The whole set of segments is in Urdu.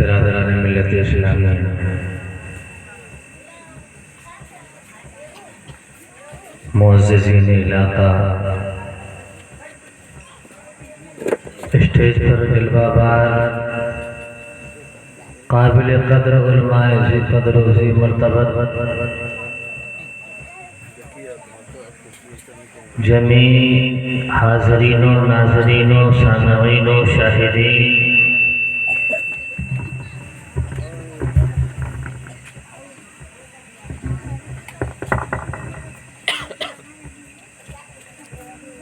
برادران ملت اسلامی، معززین علاقہ، اسٹیج پر جلوہ بار قابل قدر علماء ذی قدر و ذی مرتبت، جمیع حاضرین و ناظرین و سامعین و شاہدین،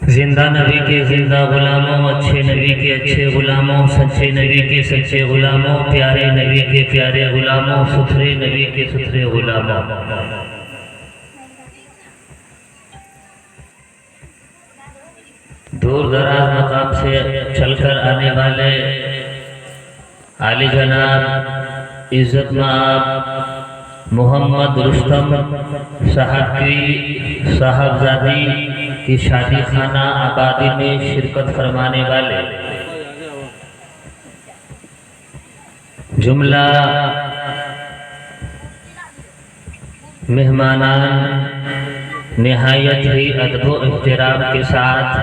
زندہ نبی کے زندہ غلاموں، اچھے نبی کے اچھے غلاموں، سچے نبی کے سچے غلاموں، پیارے نبی کے پیارے غلاموں، ستھرے نبی کے ستھرے غلاموں، دور دراز مقام سے چل کر آنے والے عالی جناب عزت مآب محمد رستم صاحب کی صاحبزادی کی شادی خانہ آبادی میں شرکت فرمانے والے جملہ مہمانان نہایت ہی ادب و احترام کے ساتھ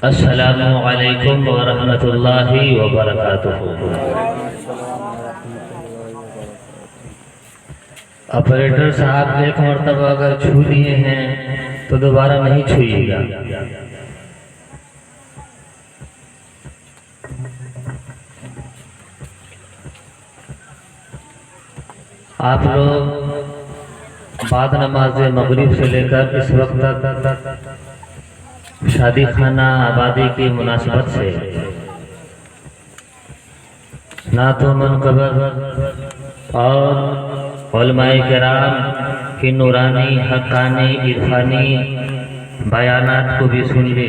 السلام علیکم ورحمۃ اللہ وبرکاتہ۔ آپریٹر صاحب ایک مرتبہ اگر چھو لیے ہیں تو دوبارہ نہیں چھوئیے گا۔ آپ لوگ بعد نماز مغرب سے لے کر اس وقت تک شادی خانہ آبادی کی مناسبت سے نعت و منقبت اور علماء کرام کی نورانی حقانی عرفانی بیانات کو بھی سن لے۔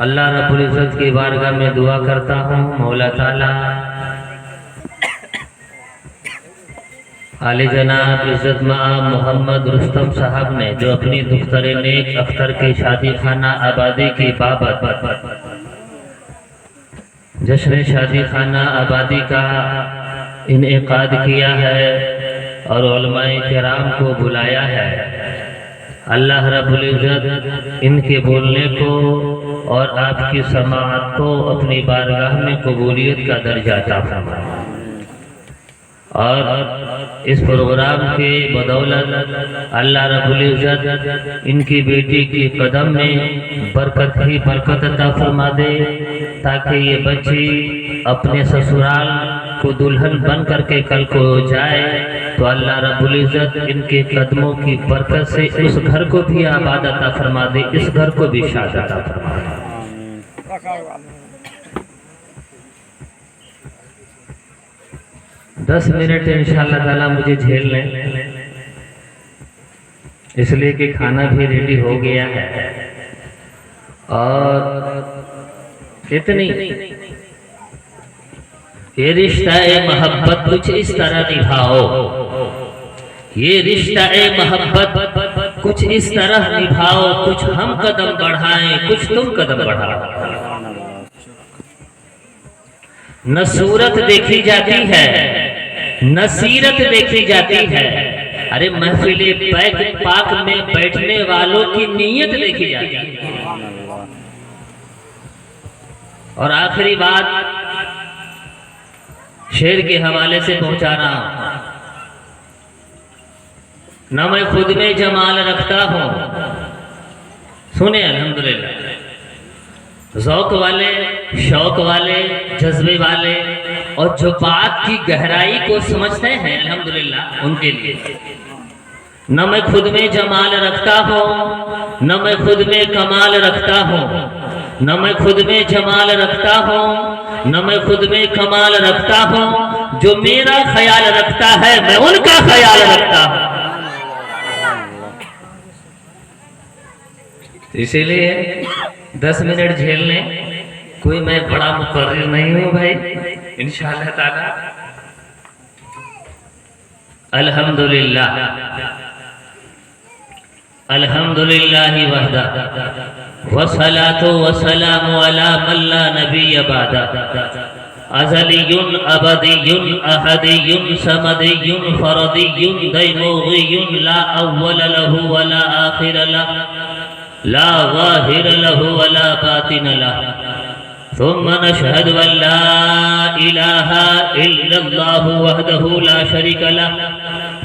اللہ رب العزت کی بارگاہ میں دعا کرتا ہوں مولا تعالیٰ عالی جناب عزت مآب محمد رستم صاحب نے جو اپنی دختر نیک اختر کی شادی خانہ آبادی کی بابت جشن شادی خانہ آبادی کا انعقاد کیا ہے اور علماء کرام کو بلایا ہے، اللہ رب العزت ان کے بولنے کو اور آپ کی سماعت کو اپنی بارگاہ میں قبولیت کا درجہ عطا فرمائے، اور اس پروگرام کے بدولت اللہ رب العزت ان کی بیٹی کی قدم میں برکت ہی برکت عطا فرما دے، تاکہ یہ بچی اپنے سسرال کو دلہن بن کر کے کل کو جائے تو اللہ رب العزت ان کے قدموں کی برکت سے اس گھر کو بھی آباد عطا فرما دے، اس گھر کو بھی شاد عطا فرما دے۔ 10 منٹ انشاءاللہ تعالیٰ مجھے جھیل لیں، اس لیے کہ کھانا بھی ریڈی ہو گیا ہے، اور اتنی یہ رشتہ محبت کچھ اس طرح نبھاؤ، یہ رشتہ محبت کچھ اس طرح نبھاؤ، کچھ ہم قدم بڑھائیں کچھ تم قدم بڑھاؤ، نہ صورت دیکھی جاتی ہے نہ سیرت دیکھی جاتی ہے، ارے محفل پاک میں بیٹھنے والوں کی نیت دیکھی جاتی ہے۔ اور آخری بات شعر کے حوالے سے پہنچا رہا ہوں، نہ میں خود میں جمال رکھتا ہوں، سنیں الحمدللہ، ذوق والے شوق والے جذبے والے اور جو بات کی گہرائی کو سمجھتے ہیں الحمدللہ ان کے لیے، نہ میں خود میں جمال رکھتا ہوں نہ میں خود میں کمال رکھتا ہوں، نہ میں خود میں جمال رکھتا ہوں نہ میں خود میں کمال رکھتا ہوں، جو میرا خیال رکھتا ہے میں ان کا خیال رکھتا ہوں۔ اسی لیے 10 منٹ جھیل لیں، کوئی میں بڑا مقرر نہیں ہوں بھائی، انشاءاللہ تعالی الحمدللہ۔ الحمدللہ وحدہ والصلاة والسلام علی من لا نبی بعدہ ازلی ابدی احدی صمدی فردی دیموغی لا اول له ولا آخر له لا ظاہر له ولا باطن له ثم نشهد ان لا اله الا الله وحده لا شريك له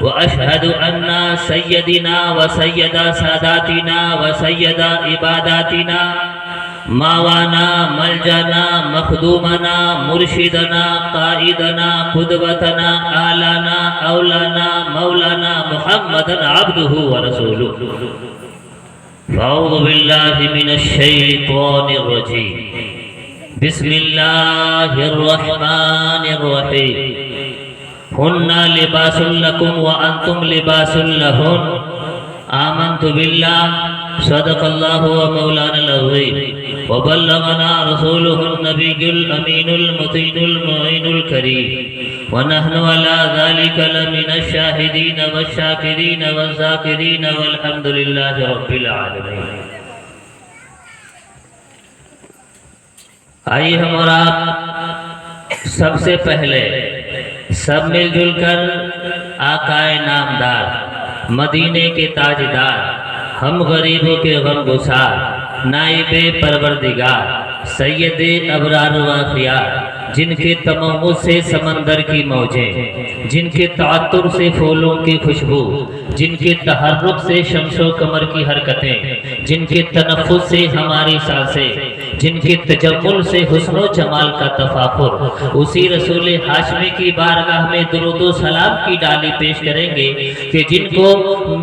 واشهد ان سيدنا وسيد ساداتنا وسيد عباداتنا ماوانا ملجنا مخدومنا مرشدنا قائدنا قدوتنا آلانا اولانا مولانا محمدا عبده ورسوله فاعوذ بالله من الشیطان الرجیم بسم اللہ الرحمن الرحیم ہن لباس لکم وانتم لباس لہن آمنت باللہ صدق اللہ ومولانا العظیم وبلغنا رسوله النبی الامین المطین المعین الکریم ونحن على ذلك لمن الشاہدین والشاکرین والذاکرین والحمد للہ رب العالمین۔ آئیے ہم اور آپ سب سے پہلے سب مل جل کر آقا نامدار مدینے کے تاجدار ہم غریبوں کے غم گسار نائب پروردگار سید ابرار و اخیار جن کے تمامت سے سمندر کی موجیں، جن کے تعطر سے پھولوں کی خوشبو، جن کے تحرک سے شمس و قمر کی حرکتیں، جن کے تنفس سے ہماری سانسیں، جن کے تجمل سے حسن و جمال کا تفاخر، اسی رسول ہاشمی کی بارگاہ میں درود و سلام کی ڈالی پیش کریں گے کہ جن کو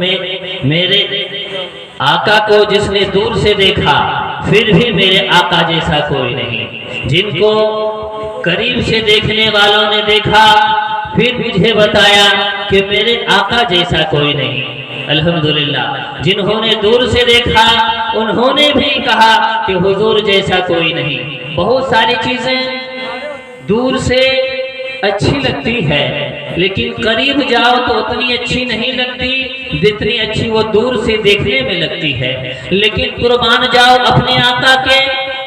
میرے آقا کو جس نے دور سے دیکھا پھر بھی میرے آقا جیسا کوئی نہیں، جن کو قریب سے دیکھنے والوں نے دیکھا پھر مجھے بتایا کہ میرے آقا جیسا کوئی نہیں۔ الحمدللہ جنہوں نے دور سے دیکھا انہوں نے بھی کہا کہ حضور جیسا کوئی نہیں۔ بہت ساری چیزیں دور سے اچھی لگتی ہے لیکن قریب جاؤ تو اتنی اچھی نہیں لگتی جتنی اچھی وہ دور سے دیکھنے میں لگتی ہے، لیکن قربان جاؤ اپنے آقا کے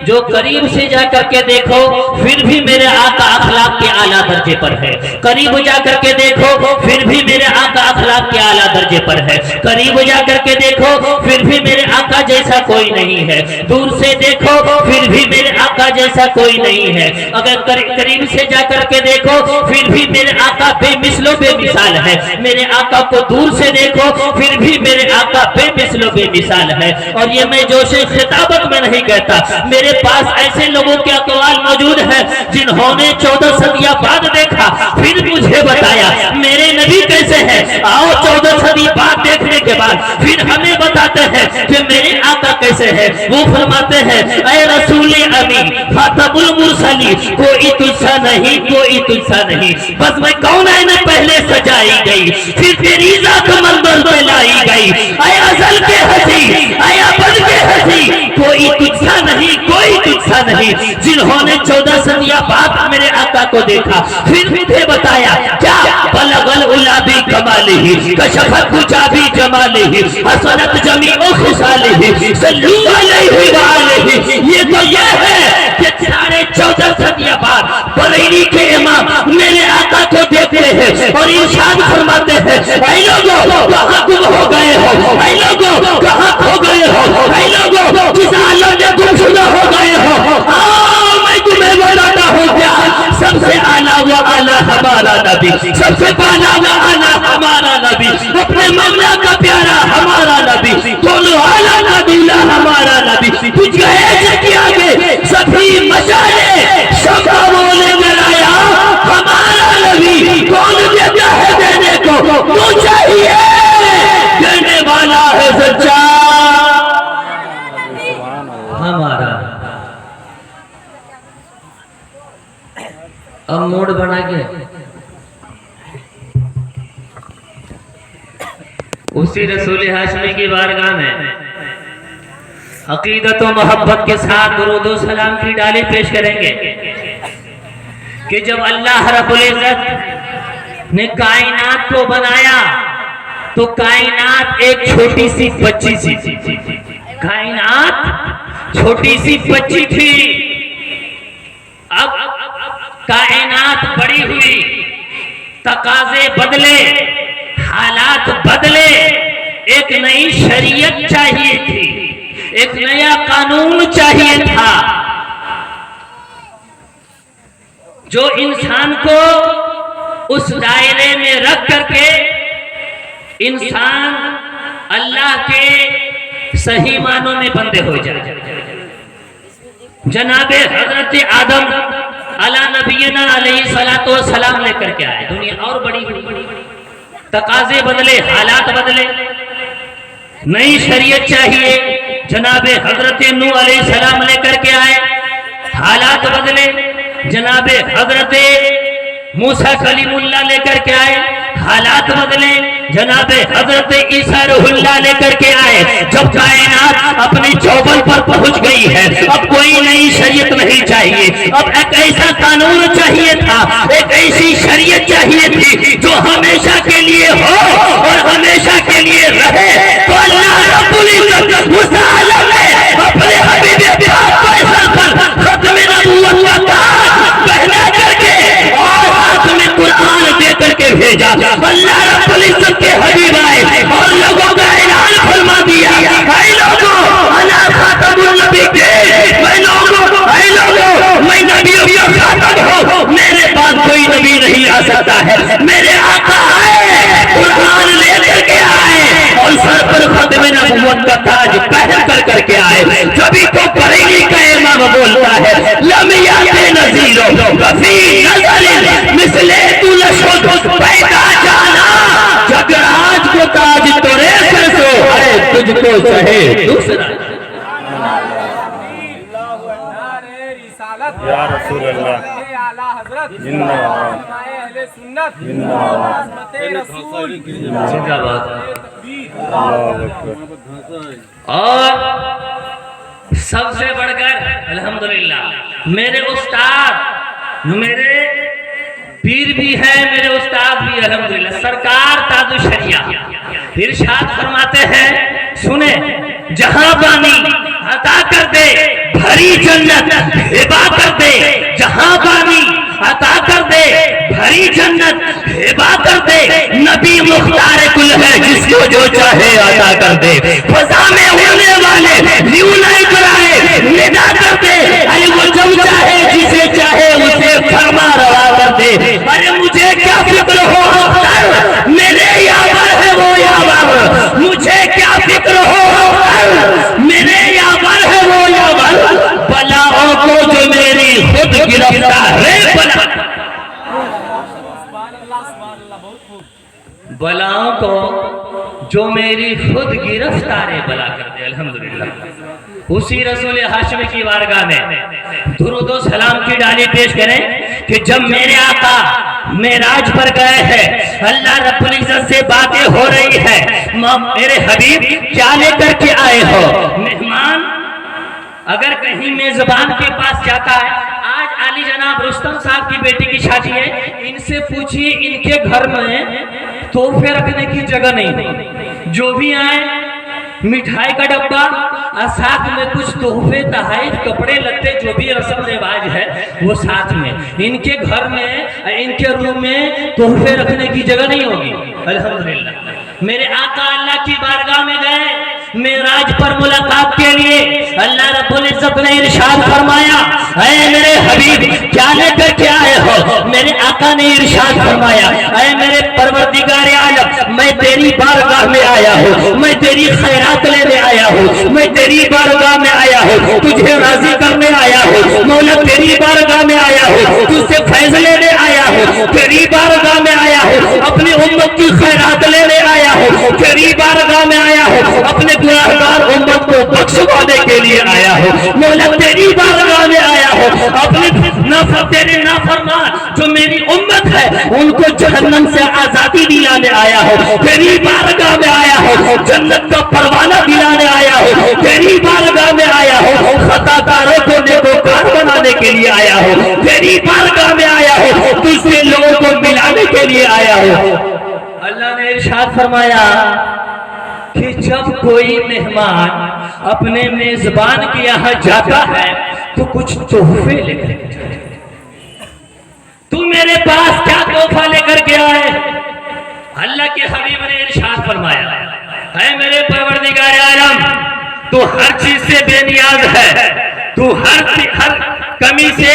جو قریب سے جا کر کے دیکھو پھر بھی میرے آقا اخلاق کے اعلیٰ درجے پر ہے، قریب جا کر کے دیکھو پھر بھی میرے آقا اخلاق کے اعلیٰ درجے پر ہے، قریب جا کر کے دیکھو پھر بھی میرے آقا جیسا کوئی نہیں ہے، دور سے دیکھو پھر بھی میرے آقا جیسا کوئی نہیں ہے، اگر قریب سے جا کر کے دیکھو پھر بھی میرے آقا بے مثل و بے مثال ہے، میرے آقا کو دور سے دیکھو پھر بھی میرے آقا بے مثل و بے مثال ہے۔ اور یہ میں جوش خطابت میں نہیں کہتا، میرے پاس ایسے لوگوں کے اقوال موجود ہیں جنہوں نے 14 صدیاں بعد دیکھا پھر مجھے بتایا میرے نبی کیسے ہیں، آؤ 14 صدی بعد دیکھنے کے بعد پھر ہمیں بتاتے ہیں کہ میرے آقا کیسے ہیں۔ وہ فرماتے ہیں اے رسول امین خاتم المرسلین کوئی تجھ سا نہیں، کوئی تجھ سا نہیں، بس میں کون ہے نہ پہلے سجائی گئی پھر تیری ذات منظر پہ لائی گئی، اے ازل کے ہنسی اے ابد کے ہنسی کوئی تجھ سا نہیں، کوئی تجھ سا نہیں۔ جنہوں نے 14 صدیاں بعد میرے آقا کو دیکھا پھر مجھے بتایا کیا بلغ العلا بکمالہ کشفت حجاب جمالہ حسنت جمیع خصالہ صلو علیہ وآلہ۔ یہ تو یہ ہے کہ 14.5 صدیاں بعد بریلی کے امام میرے آقا کو دیکھتے ہیں اور ارشاد فرماتے ہیں اے لوگوں کہاں گم ہو گئے ہو، اے لوگوں کہاں کھو گئے ہو، اے لوگوں کس عالم میں گم شدہ ہو گئے ہو، آؤ میں تمہیں بتاتا ہوں کیا سب سے اعلیٰ و اعلیٰ ہمارا نبی، سب سے بالا و اعلیٰ ہمارا نبی، اپنے مولا کا پیارا ہمارا نبی، دونوں اعلیٰ نبیلا ہمارا نبی، کچھ گئے سے کیا گئے سبھی مشاعرے شکا بولے لڑایا ہمارا نبی، کون دیتا ہے دینے کو تو چاہیے دینے والا ہے سچا ہمارا۔ اب موڈ بنا کے اسی رسول ہاشمی کی بارگاہ میں عقیدت و محبت کے ساتھ درود و سلام کی ڈالی پیش کریں گے کہ جب اللہ رب العزت نے کائنات کو بنایا تو کائنات ایک چھوٹی سی بچی سی تھی، کائنات چھوٹی سی بچی تھی، اب کائنات بڑی ہوئی، تقاضے بدلے، حالات بدلے، ایک نئی شریعت چاہیے تھی، ایک نیا قانون چاہیے تھا جو انسان کو اس دائرے میں رکھ کر کے انسان اللہ کے صحیح معنوں میں بندے ہو جائے۔ جناب حضرت آدم علی نبینا علیہ الصلوۃ والسلام لے کر کے آئے، دنیا اور بڑی ہوئی، تقاضے بدلے، حالات بدلے، نئی شریعت چاہیے، جناب حضرت نوح علیہ السلام لے کر کے آئے، حالات بدلے، جناب حضرت موسیٰ کلیم اللہ لے کر کے آئے، حالات بدلے، جناب حضرت عیسیٰ روح اللہ لے کر کے آئے۔ جب کائنات اپنی چوبل پر پہنچ گئی ہے، اب کوئی نئی شریعت نہیں چاہیے، اب ایک ایسا قانون چاہیے تھا، ایک ایسی شریعت چاہیے تھی جو ہمیشہ کے لیے ہو اور ہمیشہ کے لیے رہے۔ تو اللہ رب العزت اس عالم میں اپنے حبیب پاک فیصل پر ختم نبوت کا پہنا کر کے اور ہاتھ میں قرآن دے کر کے بھیجا۔ اللہ رب العزت کے حبیب آئے اور لوگوں کا اعلان فرما دیا، اے لوگوں انا خاتم النبیین، اے لوگوں میں نبیوں کا خاتم ہوں، میرے بعد کوئی نبی نہیں آ سکتا ہے۔ میرے آقا آئے، قرآن لے کر کے آئے اور سر پر ختم نبوت کا تاج پہن کر کے آئے۔ جبھی تو بریلی کا امام بولتا ہے لم یأت نذیر وفی نظر مثل تو لشد پیدا جانا، جگ آج کو تاج توڑے سر سو ہے تجھ کو چاہے دوسرا۔ یا رسول اللہ زندہ باد۔ اور سب سے بڑھ کر الحمدللہ میرے استاد، میرے پیر بھی ہے، میرے استاد بھی الحمدللہ، سرکار تاج الشریعہ ارشاد فرماتے ہیں، سنیں جہاں بانی عطا کر دے بھری جنت ہبا کر دے، جہاں بانی عطا کر دے بھری جنت ہبا کر دے، نبی مختار کل ہے جس کو جو چاہے عطا کر دے، فضا میں ہونے والے لیو نہیں کرائے ندا کر دے، ارے وہ جو چاہے جسے چاہے اسے فرما روا کر دے۔ ارے مجھے کیا فکر ہو اختر میرے یاور ہے وہ یاور، مجھے کیا فکر ہو اختر میرے یاور ہے وہ یاور، بلاؤں کو جو میری خود گرفتار ہے بلا، بلاؤں کو جو میری خود گرفتار بلا کر دے۔ الحمدللہ اسی رسول ہاشمی کی بارگاہ میں درود و سلام کی ڈالی پیش کریں کہ جب میرے آقا معراج پر گئے ہیں، اللہ رب العزت سے باتیں ہو رہی ہے، میرے حبیب کیا لے کر کے آئے ہو؟ مہمان اگر کہیں میزبان کے پاس جاتا ہے، آج علی جناب رستم صاحب کی بیٹی کی شادی ہے، ان سے پوچھئے ان کے گھر میں تحفے رکھنے کی جگہ نہیں، جو بھی آئے مٹھائی کا ڈبہ اور ساتھ میں کچھ تحفے تحائف کپڑے لتے جو بھی رسم رواج ہے وہ ساتھ میں، ان کے گھر میں ان کے روم میں تحفے رکھنے کی جگہ نہیں ہوگی۔ الحمدللہ میرے آقا اللہ کی بارگاہ میں گئے معراج پر ملاقات کے لیے، اللہ رب العزت نے ارشاد فرمایا اے میرے حبیب کیا لے کر کے آئے ہو؟ میرے آقا نے ارشاد فرمایا اے میرے پروردگار عالم میں تیری بارگاہ میں آیا ہوں، میں تیری خیرات لینے آیا ہوں، میں تیری بارگاہ میں آیا ہوں، تجھے راضی کرنے آیا ہوں، مولا تیری بارگاہ میں آیا ہوں، تجھ سے فیض لینے آیا ہوں، تیری بارگاہ میں آیا ہوں، اپنی امت کی خیرات لینے آیا ہوں، تیری بارگاہ میں آیا ہوں، اپنے گناہگار امت کو بخشوانے کے لیے آیا ہوں، مولا تیری بارگاہ میں آیا ہوں، اپنے تیرے نافرمان جو میری امت ہے ان کو جہنم سے آزادی دلانے آیا ہوں، تیری بارگاہ میں آیا ہوں، جنت کا پروانہ دلانے آیا ہوں، تیری بارگاہ میں آیا ہوں، خطا کاروں کو نیکوکار بنانے کے لیے آیا ہوں، تیری بارگاہ میں آیا ہوں، تجھ سے لوگوں کو ملانے کے لیے آیا ہوں۔ اللہ نے ارشاد فرمایا کہ جب کوئی مہمان اپنے میزبان کے یہاں جاتا ہے تو کچھ تحفے لے کر کے جاتا ہے. تو میرے پاس کیا تحفہ لے کر کے آئے؟ اللہ کے حبیب نے ارشاد فرمایا اے میرے پروردگار عالم تو ہر چیز سے بے نیاز ہے, تو ہر کمی سے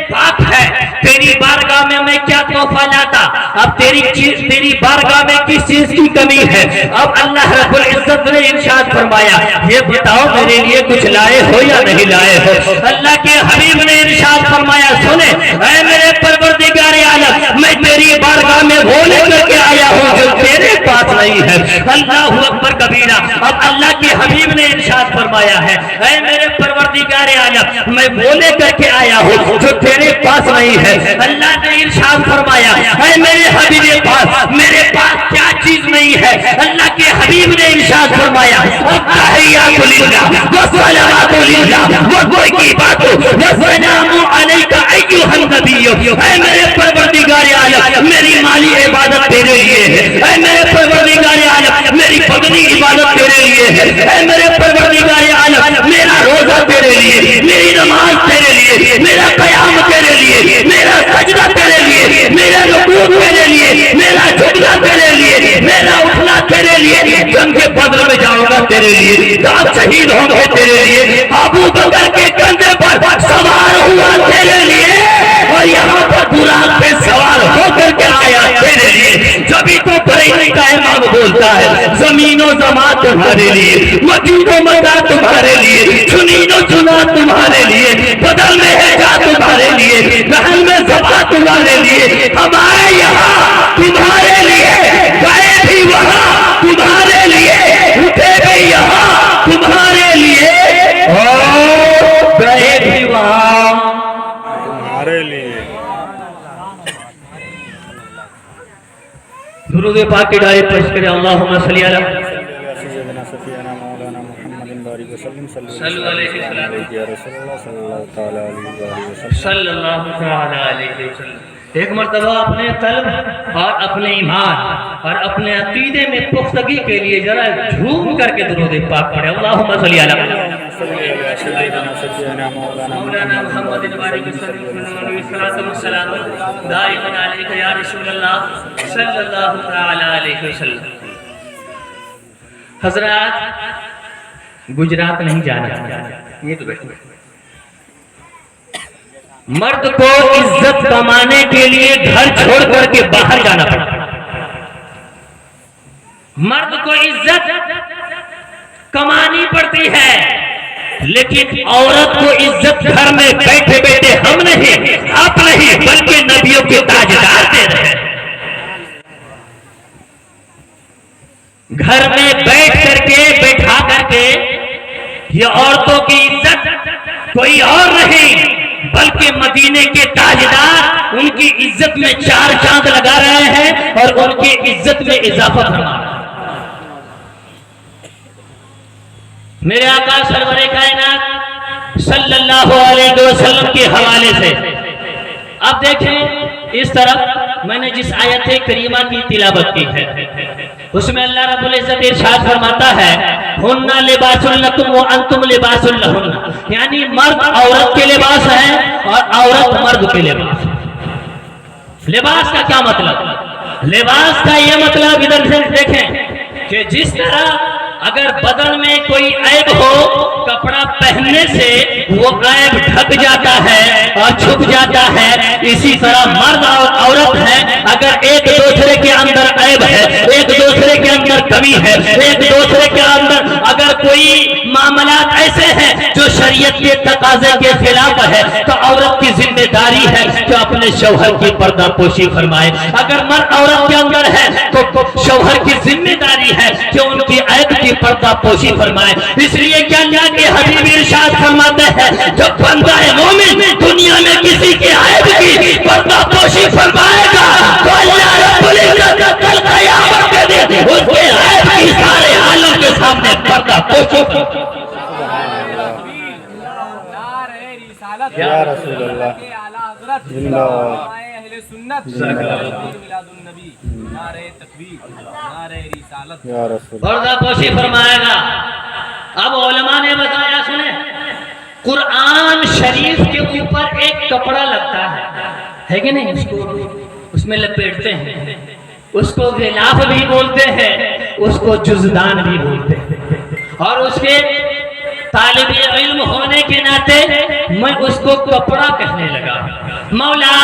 پاک ہے. تیری بارگاہ میں کیا تحفہ لاتا؟ اب تیری بارگاہ میں کس چیز کی کمی ہے؟ اب اللہ رب العزت نے ارشاد فرمایا یہ بتاؤ میرے لیے کچھ لائے ہو یا نہیں لائے ہو؟ اللہ کے حبیب نے ارشاد فرمایا سنے اے میرے پروردگار عالم میں تیری بارگاہ میں وہ لے کر کے آیا ہوں جو تیرے پاس نہیں ہے. اللہ اکبر کبیرہ. اب اللہ کے حبیب نے ارشاد فرمایا ہے اے میرے پروردگار عالم میں وہ لے کر کے آیا ہوں جو تیرے پاس نہیں ہے. اللہ نے ارشاد فرمایا اے میرے حبیب پاس میرے پاس کیا چیز نہیں ہے؟ اللہ کے حبیب نے ارشاد فرمایا التحیات للہ والصلوات للہ والطیبات والسلام علیک ایھا النبی. اے میرے پروردگار عالم میری مالی عبادت تیرے لیے ہے. اے میرے پروردگار عالم میری بدنی عبادت تیرے لیے ہے. اے میرے پروردگار عالم میرا روزہ تیرے لیے, میری نماز تیرے لیے, میرا قیام تیرے لیے, میرا سجدہ تیرے لیے, میرا رکوع تیرے لیے, میرا جھکنا تیرے لیے, میرا اٹھنا تیرے لیے, جنگ کے بدر میں جاؤں گا تیرے لیے, جب شہید ہوں گے تیرے لیے, ابو بکر کے کندھے پر سوار ہوا تیرے لیے, اور یہاں پر براق پہ سوار ہو کر کے آیا تیرے لیے. جبھی تو بریلی کا امام بولتا ہے زمین و زمان تمہارے لیے, مجید و مدہ تمہارے لیے, چنین و چنا تمہارے لیے, بدل میں ہے جا تمہارے لیے, محل میں زبا تمہارے لیے. ہم آئے یہاں تمہارے لیے, گئے بھی وہاں تمہارے لیے, اٹھے بھی یہاں تمہارے لیے, اور گئے بھی وہاں تمہارے لیے. درود پاک کی ڈائریکٹ پیش کریں اللہم صلی علی سیدنا سفینا مولانا محمد بارک وسلم صلی علیہ وسلم یا رسول اللہ صلی اللہ تعالی علیہ وسلم صلی اللہ تعالی علیہ وسلم. ایک مرتبہ اپنے قلب اور اپنے ایمان اور اپنے عقیدے میں پختگی کے لیے ذرا جھوم کر کے درود پاک پڑھیں اللہم صلی علی سیدنا سفینا مولانا محمد بارک وسلم دائما علیک یا رسول اللہ صلی اللہ تعالی علیہ وسلم. حضرات گجرات نہیں جانا, یہ تو بیٹھو. مرد کو عزت کمانے کے لیے گھر چھوڑ کر کے باہر جانا پڑتا ہے. مرد کو عزت کمانی پڑتی ہے, لیکن عورت کو عزت گھر میں بیٹھے بیٹھے ہم نہیں آپ نہیں بلکہ نبیوں کے تاجدار دے رہے ہیں. گھر میں بیٹھ کر کے بیٹھا کر کے یہ عورتوں کی عزت کوئی اور نہیں بلکہ مدینے کے تاجدار ان کی عزت میں چار چاند لگا رہے ہیں اور ان کی عزت میں اضافہ فرما رہے ہیں. میرے آقا سرور کائنات صلی اللہ علیہ وسلم کے حوالے سے اب دیکھیں اس طرف میں نے جس آیت کریمہ کی تلاوت کی ہے اس میں اللہ رب العزت ارشاد فرماتا ہے ہن لباس لکم وانتم لباس لہن, یعنی مرد عورت کے لباس ہے اور عورت مرد کے لباس. لباس کا کیا مطلب؟ لباس کا یہ مطلب ادھر سے دیکھیں کہ جس طرح اگر بدن میں کوئی عیب ہو کپڑا پہننے سے وہ عیب ڈھک جاتا ہے اور چھپ جاتا ہے, اسی طرح مرد اور عورت ہے اگر ایک دوسرے کے اندر عیب ہے, ایک دوسرے کے اندر کمی ہے, ایک دوسرے کے اندر اگر کوئی معاملات ایسے ہیں جو شریعت کے تقاضے کے خلاف ہے تو عورت کی ذمہ داری ہے کہ اپنے شوہر کی پردہ پوشی فرمائے. اگر مرد عورت کے اندر ہے تو شوہر کی ذمہ داری ہے کہ ان کی عیب کی پردہ پوشی فرمائے. اس لیے کہ اللہ کے حبیب ارشاد فرماتے ہیں جب بندہ مومن دنیا میں کسی کے عیب کی پردہ پوشی فرمائے گا تو اللہ رب العزت کل قیامت کے دن اس کے عیب کی سارے عالم کے سامنے پردہ پوشی یا رسول اللہ زندہ باد. سنت میلاد النبی نعرہ تکبیر نعرہ رسالت یا رسول پردہ پوشی فرمائے گا۔ اب علماء نے بتایا، سنیں، قرآن شریف کے اوپر ایک کپڑا لگتا ہے کہ نہیں؟ اس میں لپیٹتے ہیں، اس کو غلاف بھی بولتے ہیں، اس کو جزدان بھی بولتے ہیں، اور اس کے طالب علم ہونے کے ناطے میں اس کو کپڑا کہنے لگا۔ مولا،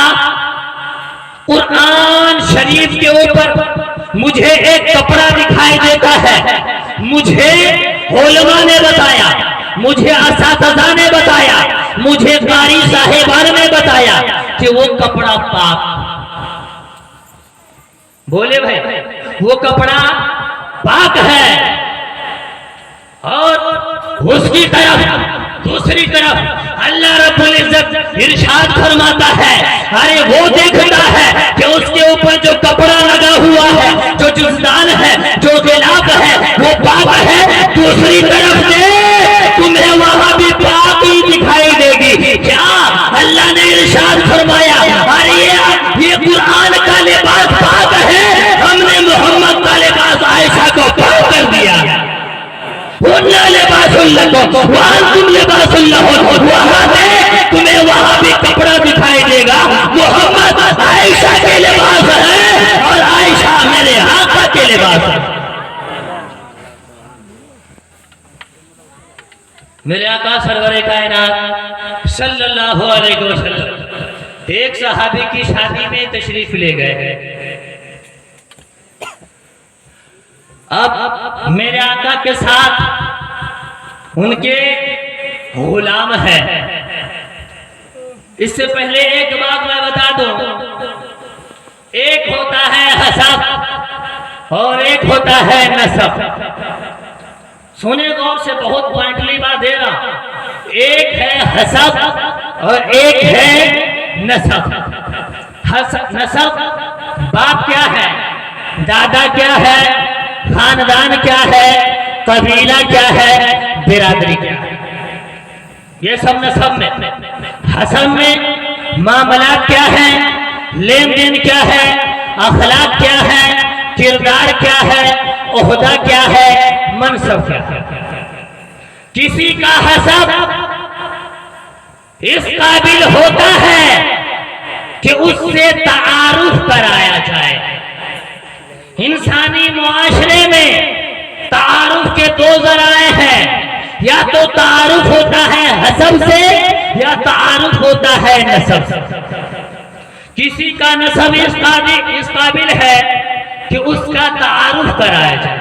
قرآن شریف کے اوپر مجھے ایک کپڑا دکھائی دیتا ہے، مجھے علماء نے بتایا، مجھے اساتذہ نے بتایا، مجھے قاری صاحبان نے بتایا کہ وہ کپڑا پاک، بولے بھائی، وہ کپڑا پاک ہے۔ اور اس کی طرف، دوسری طرف اللہ رب العزت ارشاد فرماتا ہے، ارے وہ دیکھتا ہے کہ اس کے اوپر جو کپڑا لگا ہوا ہے، جو جزدان ہے، جو غلاف ہے، وہ پاک ہے۔ دوسری طرف سے تمہیں وہاں بھی پاکی دکھائی دے گی۔ کیا اللہ نے ارشاد فرمایا، ارے یہ قرآن کا لباس پاک ہے، ہم نے محمد کا لباس عائشہ کو پاک کر دیا۔ لباس لکم وانتم لباس لہن، وہاں سے تمہیں وہاں بھی کپڑا دکھائی دے گا۔ محمد عائشہ کے لباس ہے اور عائشہ میرے آقا کے لباس ہے۔ میرے آقا سرور کائنات صلی اللہ علیہ وسلم ایک صحابی کی شادی میں تشریف لے گئے۔ اب میرے آقا کے ساتھ ان کے غلام ہے۔ اس سے پہلے ایک بات میں بتا دوں، ایک ہوتا ہے حسب اور ایک ہوتا ہے نسب۔ سنیں غور سے، بہت پوائنٹلی بات دے رہا۔ ایک ہے حسب اور ایک ہے نسب۔ نسب باپ کیا ہے، دادا کیا ہے، خاندان کیا ہے، قبیلہ کیا ہے، برادری کیا ہے، یہ سب نسب میں۔ حسب میں معاملات کیا ہے، لین دین کیا ہے، اخلاق کیا ہے، کردار کیا ہے، عہدہ کیا ہے، منصب کیا ہے۔ کسی کا حسب اس قابل ہوتا ہے کہ اس سے تعارف کرایا جائے۔ انسانی معاشرے میں تعارف کے دو ذرائع ہیں، یا تو تعارف ہوتا ہے حسب سے یا تعارف ہوتا ہے نسب سے۔ کسی کا نسب اس قابل ہے کہ اس کا تعارف کرایا جائے،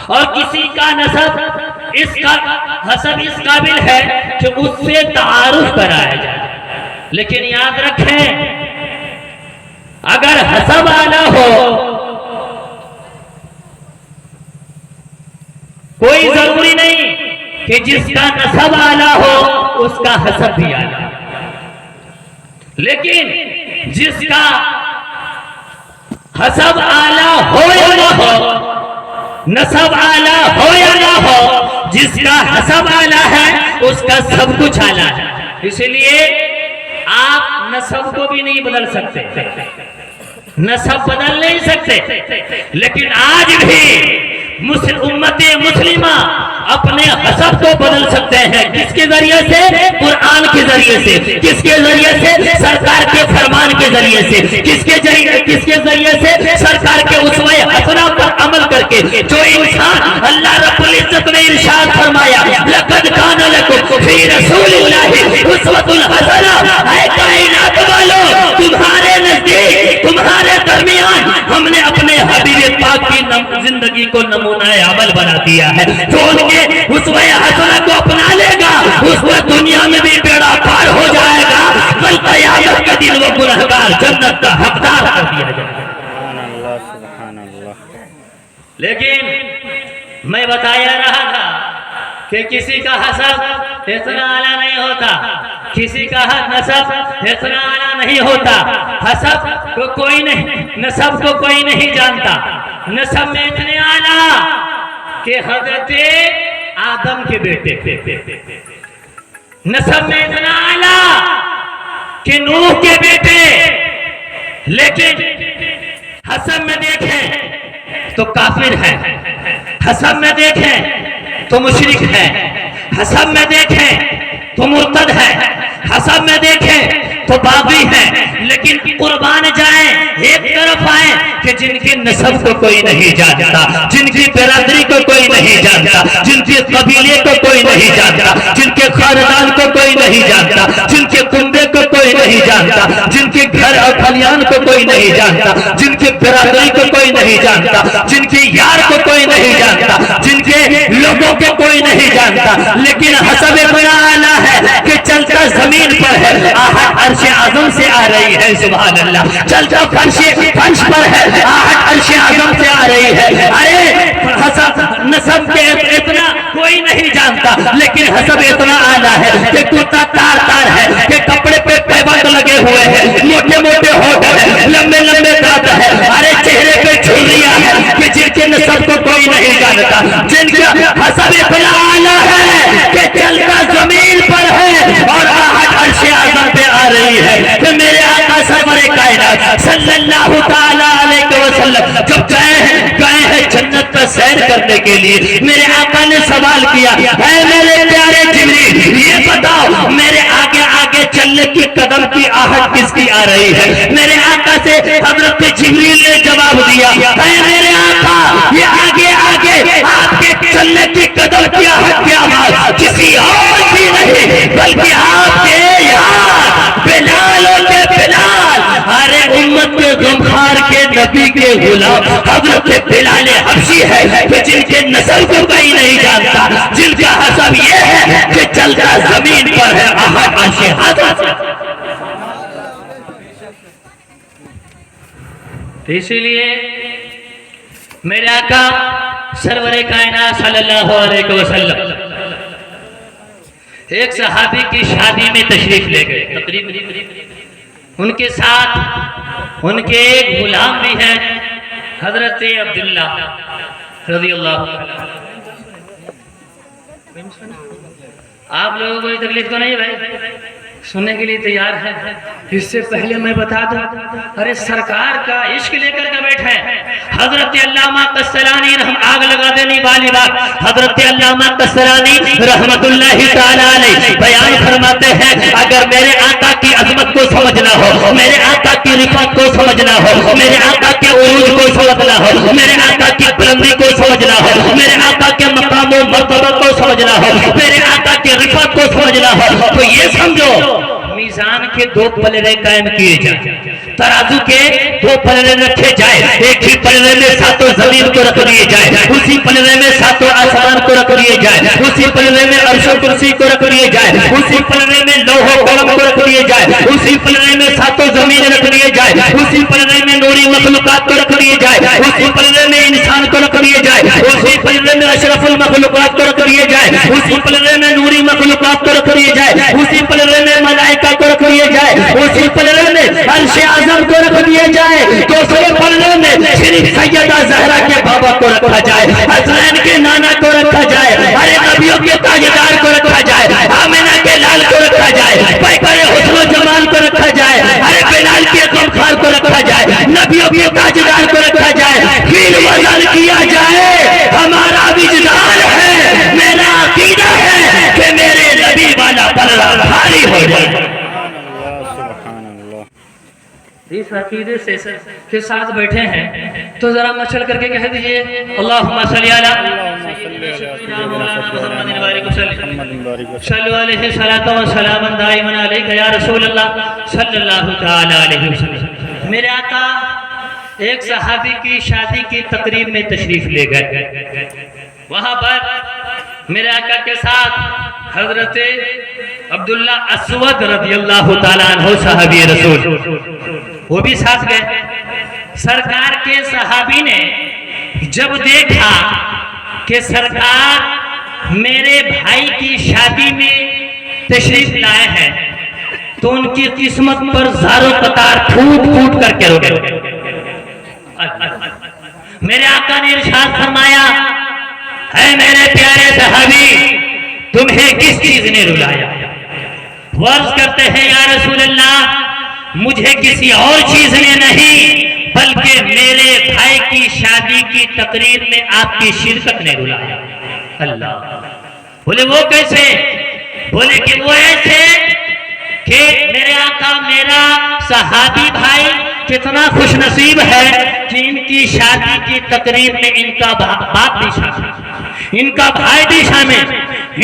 اور کسی کا نسب حسب اس قابل ہے کہ اس سے تعارف کرایا جائے۔ لیکن یاد رکھیں، اگر حسب اعلیٰ ہو، کوئی ضروری نہیں کہ جس کا نسب اعلیٰ ہو اس کا حسب بھی اعلیٰ، لیکن جس کا حسب اعلیٰ ہو یا نہ ہو، نسب اعلیٰ ہو یا نہ ہو، جس کا حسب اعلیٰ ہے اس کا سب کچھ اعلیٰ ہے۔ اس لیے آپ نسب کو بھی نہیں بدل سکتے، نسب بدل نہیں سکتے، لیکن آج بھی امت مسلمہ اپنے حسب کو بدل سکتے ہیں۔ کس کے ذریعے سے؟ قرآن کے ذریعے سے۔ کس کے ذریعے سے؟ سرکار کے فرمان کے ذریعے سے۔ کس کے ذریعے سے؟ سرکار کے اسوہ حسنہ پر عمل کر کے۔ جو انسان اللہ رب العزت نے ارشاد فرمایا، لقد کان لکم فی رسول اللہ اسوۃ حسنہ، اے کائنات والو، تمہارے نزدیک، تمہارے درمیان ہم نے اپنے حبیب پاک کی زندگی کو نمونہ عمل بنا دیا ہے۔ جو ان کے اسوہ حسنہ کو اپنا لے گا، اس کو دنیا میں بھی بیڑا پار ہو جائے گا، کل قیامت کے دن وہ گنہگار جنت کا حقدار کر دیا جائے گا۔ سبحان اللہ، سبحان اللہ۔ لیکن میں بتایا رہا تھا کہ کسی کا حسب اتنا اعلیٰ نہیں ہوتا، کسی کا نسب اتنا اعلیٰ نہیں ہوتا۔ حسب کو کوئی نہیں، نسب کو کوئی نہیں جانتا۔ نسب میں اتنے اعلیٰ کہ حضرت آدم کے بیٹے، نسب میں اتنا اعلیٰ کہ نوح کے بیٹے لیکن حسب میں دیکھیں تو کافر ہے، حسب میں دیکھیں تو مشرک ہے، حسب میں دیکھیں تو مرتد ہے، حسب میں دیکھیں تو باغی ہے۔ لیکن قربان جائیں، ایک طرف آئیں کہ جن کے نسب کو کوئی نہیں جانتا، جن کی برادری کو کوئی نہیں جانتا، جن کے قبیلے کو کوئی نہیں جانتا، جن کے خاندان کو کوئی نہیں جانتا، جن کے کنبے کو کوئی نہیں جانتا، جن کے گھر اور کھلیان کو کوئی نہیں جانتا، جن کے برادری کو کوئی نہیں جانتا، جن کے یار کو کوئی نہیں جانتا، جن کے لوگوں کو کوئی نہیں جانتا، لیکن حسب بنا آنا ہے کہ چلتا زمین پر ہے، آہٹ عرش اعظم سے آ رہی ہے، سبحان اللہ، چلتا فرش پر ہے، آہٹ عرش اعظم سے آ رہی ہے۔ ارے حسب نسب کے اتنا کوئی نہیں جانتا، لیکن حسب اتنا آنا ہے کہ کرتا تار تار ہے، کہ کپڑے پہ پیبند لگے ہوئے ہیں، موٹے موٹے ہونٹ ہیں، لمبے لمبے دانت ہے، ارے چہرے پہ جھریاں ہے کہ جن کے نسب کو کوئی نہیں جانتا، جن کا حسب اتنا آنا ہے کہ چلتا زمین پر ہے اور آہٹ عرش اعظم پہ آ رہی ہے کہ میرے آقا سرور کائنات صلی اللہ تعالیٰ علیہ وسلم جب گئے ہیں جنت کا سیر کرنے کے لیے، میرے آقا نے سوال کیا، اے میرے پیارے جبریل یہ بتاؤ میرے آگے آگے چلنے کی قدم کی آہٹ کس کی آ رہی ہے؟ میرے آقا سے حضرت جبریل نے جواب دیا، اے میرے آقا یہ آگے آگے آپ کے چلنے کی قدم کی آہٹ کی آواز کسی اور کی نہیں بلکہ آپ کے یار بلال کے بلال، ارے امت کے غمخار کے نبی کے غلام حضرت بلال حبشی ہے کہ جن کے نسل کو کوئی نہیں جانتا، جن کا حسب یہ ہے کہ چلتا زمین پر ہے آہٹ عرش اعظم۔ اسی لیے میرے آقا سرور کائنات صلی اللہ علیہ وسلم ایک صحابی کی شادی میں تشریف لے گئے، تقریباً ان کے ساتھ ان کے ایک غلام بھی ہیں حضرت عبداللہ رضی اللہ عنہ۔ آپ لوگوں کو تکلیف تو نہیں بھائی؟ سننے کے لیے تیار ہے؟ اس سے پہلے میں بتا دوں، ارے سرکار کا عشق لے کر کے بیٹھے حضرت علامہ قسطلانی آگ لگا دینے والی بات، حضرت علامہ قسطلانی رحمت اللہ تعالی علیہ بیان فرماتے ہیں، اگر میرے آقا کی عظمت کو سمجھنا ہو، میرے آقا کی رفعت کو سمجھنا ہو، میرے آقا کے عروج کو سمجھنا ہو، میرے آقا کی بلندی کو سمجھنا ہو، میرے آقا کے مقام و مرتبہ کو سمجھنا ہو، میرے آقا کی رفعت کو سمجھنا ہو، تو یہ سمجھو میزان کے دو پلڑے قائم کیے جائیں، ترازو کے دو پلڑے رکھے جائیں، ایک ہی پلڑے میں ساتوں زمین کو رکھ دیے جائیں، اسی پلڑے میں ساتوں آسمان کو رکھ دیے جائیں، اسی پلڑے میں عرش و کرسی کو رکھ دیے جائیں، اسی پلڑے میں لوح و قلم کو رکھ دیے جائیں، اسی پلڑے میں ساتوں زمین رکھ دیے جائیں، اسی پلڑے میں نوری مخلوقات کو رکھ دیے جائیں، اسی پلڑے میں انسان کو رکھ دیے جائیں، اسی پلڑے میں اشرف المخلوقات کو رکھ دیے جائیں، اسی پلڑے میں نوری مخلوقات کو رکھ دیے جائیں، اسی پلڑے میں ملائکہ کو رکھ دیے جائے، اسی پلڑے میں عرش اعظم کو رکھ دیے جائے، دوسرے پلڑے میں شریف سیدہ زہرا کے بابا کو رکھا جائے، حسنین کے نانا کو رکھا جائے، ارے نبیوں کے تاجدار کو رکھا جائے، آمنہ کے لال کو رکھا جائے، پیکر حسن و جمال کو رکھا جائے، ارے بلال کے غمخار کو رکھا جائے، نبیوں کے تاجدار کو رکھا جائے، فیل وزن کیا جائے۔ ہمارا وجدان ہے، میرا عقیدہ ہے کہ میرے نبی والا پلڑا بھاری ہو جائے۔ اس عقیدے کے ساتھ بیٹھے ہیں تو ذرا مچل کر کے کہہ دیجئے اللہم صلی علی سیدنا مولانا محمد بارک وسلم صلی علیہ صلاۃ و سلام دائما علیک یا رسول اللہ صلی اللہ تعالی علیہ وسلم۔ میرے آقا ایک صحابی کی شادی کی تقریب میں تشریف لے گئے، وہاں پر میرے آقا کے ساتھ حضرت عبداللہ اسود رضی اللہ تعالیٰ عنہ صحابی رسول وہ بھی ساتھ گئے۔ سرکار کے صحابی نے جب دیکھا کہ سرکار میرے بھائی کی شادی میں تشریف لائے ہیں تو ان کی قسمت پر زاروں قطار پھوٹ پھوٹ کر کے روئے۔ میرے آقا نے ارشاد فرمایا، اے میرے پیارے صحابی تمہیں کس چیز نے رلایا؟ عرض کرتے ہیں یا رسول اللہ مجھے کسی اور چیز نے نہیں بلکہ میرے بھائی کی شادی کی تقریر میں آپ کی شرکت نے بلایا۔ اللہ بولے وہ کیسے؟ بولے کہ وہ ایسے کہ میرے آقا میرا صحابی بھائی کتنا خوش نصیب ہے کہ ان کی شادی کی تقریب میں ان کا باپ بھی شامل، ان کا بھائی بھی شامل،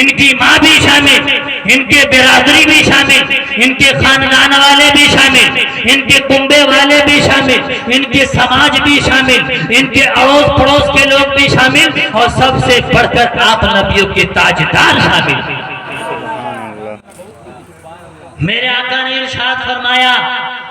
ان کی ماں بھی شامل، ان کے برادری بھی شامل، ان کے خاندان والے بھی شامل، ان کے کنبے والے بھی شامل، ان کے سماج بھی شامل، ان کے اڑوس پڑوس کے لوگ بھی شامل، اور سب سے بڑھ کر آپ نبیوں کے تاجدار شامل۔ میرے آقا نے ارشاد فرمایا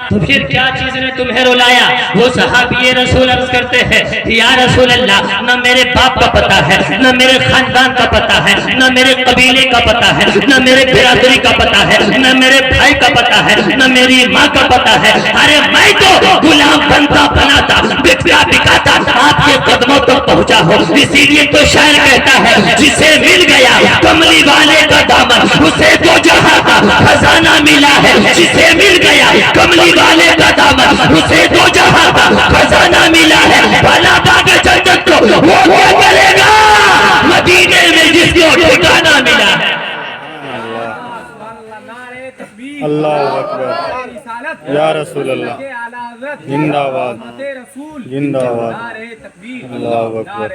تو پھر کیا چیز نے تمہیں رلایا؟ وہ صحابی رسول عرض کرتے ہیں یا رسول اللہ نہ میرے باپ کا پتہ ہے، نہ میرے خاندان کا پتہ ہے، نہ میرے قبیلے کا پتہ ہے، نہ میرے برادری کا پتہ ہے، نہ میرے بھائی کا پتہ ہے، نہ میری ماں کا پتہ ہے۔ ارے میں تو غلام بنتا بناتا بکتا بکاتا آپ کے قدموں تک پہنچا ہوں، اسی لیے تو شاعر کہتا ہے جسے مل گیا کملی والے کا دامن اسے تو جہاں کا خزانہ ملا ہے، جسے مل گیا کملی والے کا دامن اسے تو جہاں کا خزانہ ملا ہے۔ بھلا باغ جنت کو وہ کیا کرے گا مدینے میں جس کو ٹھکانہ ملا ہے۔ اللہ اکبر یا رسول اللہ زندہ باد زندہ باد اللہ اکبر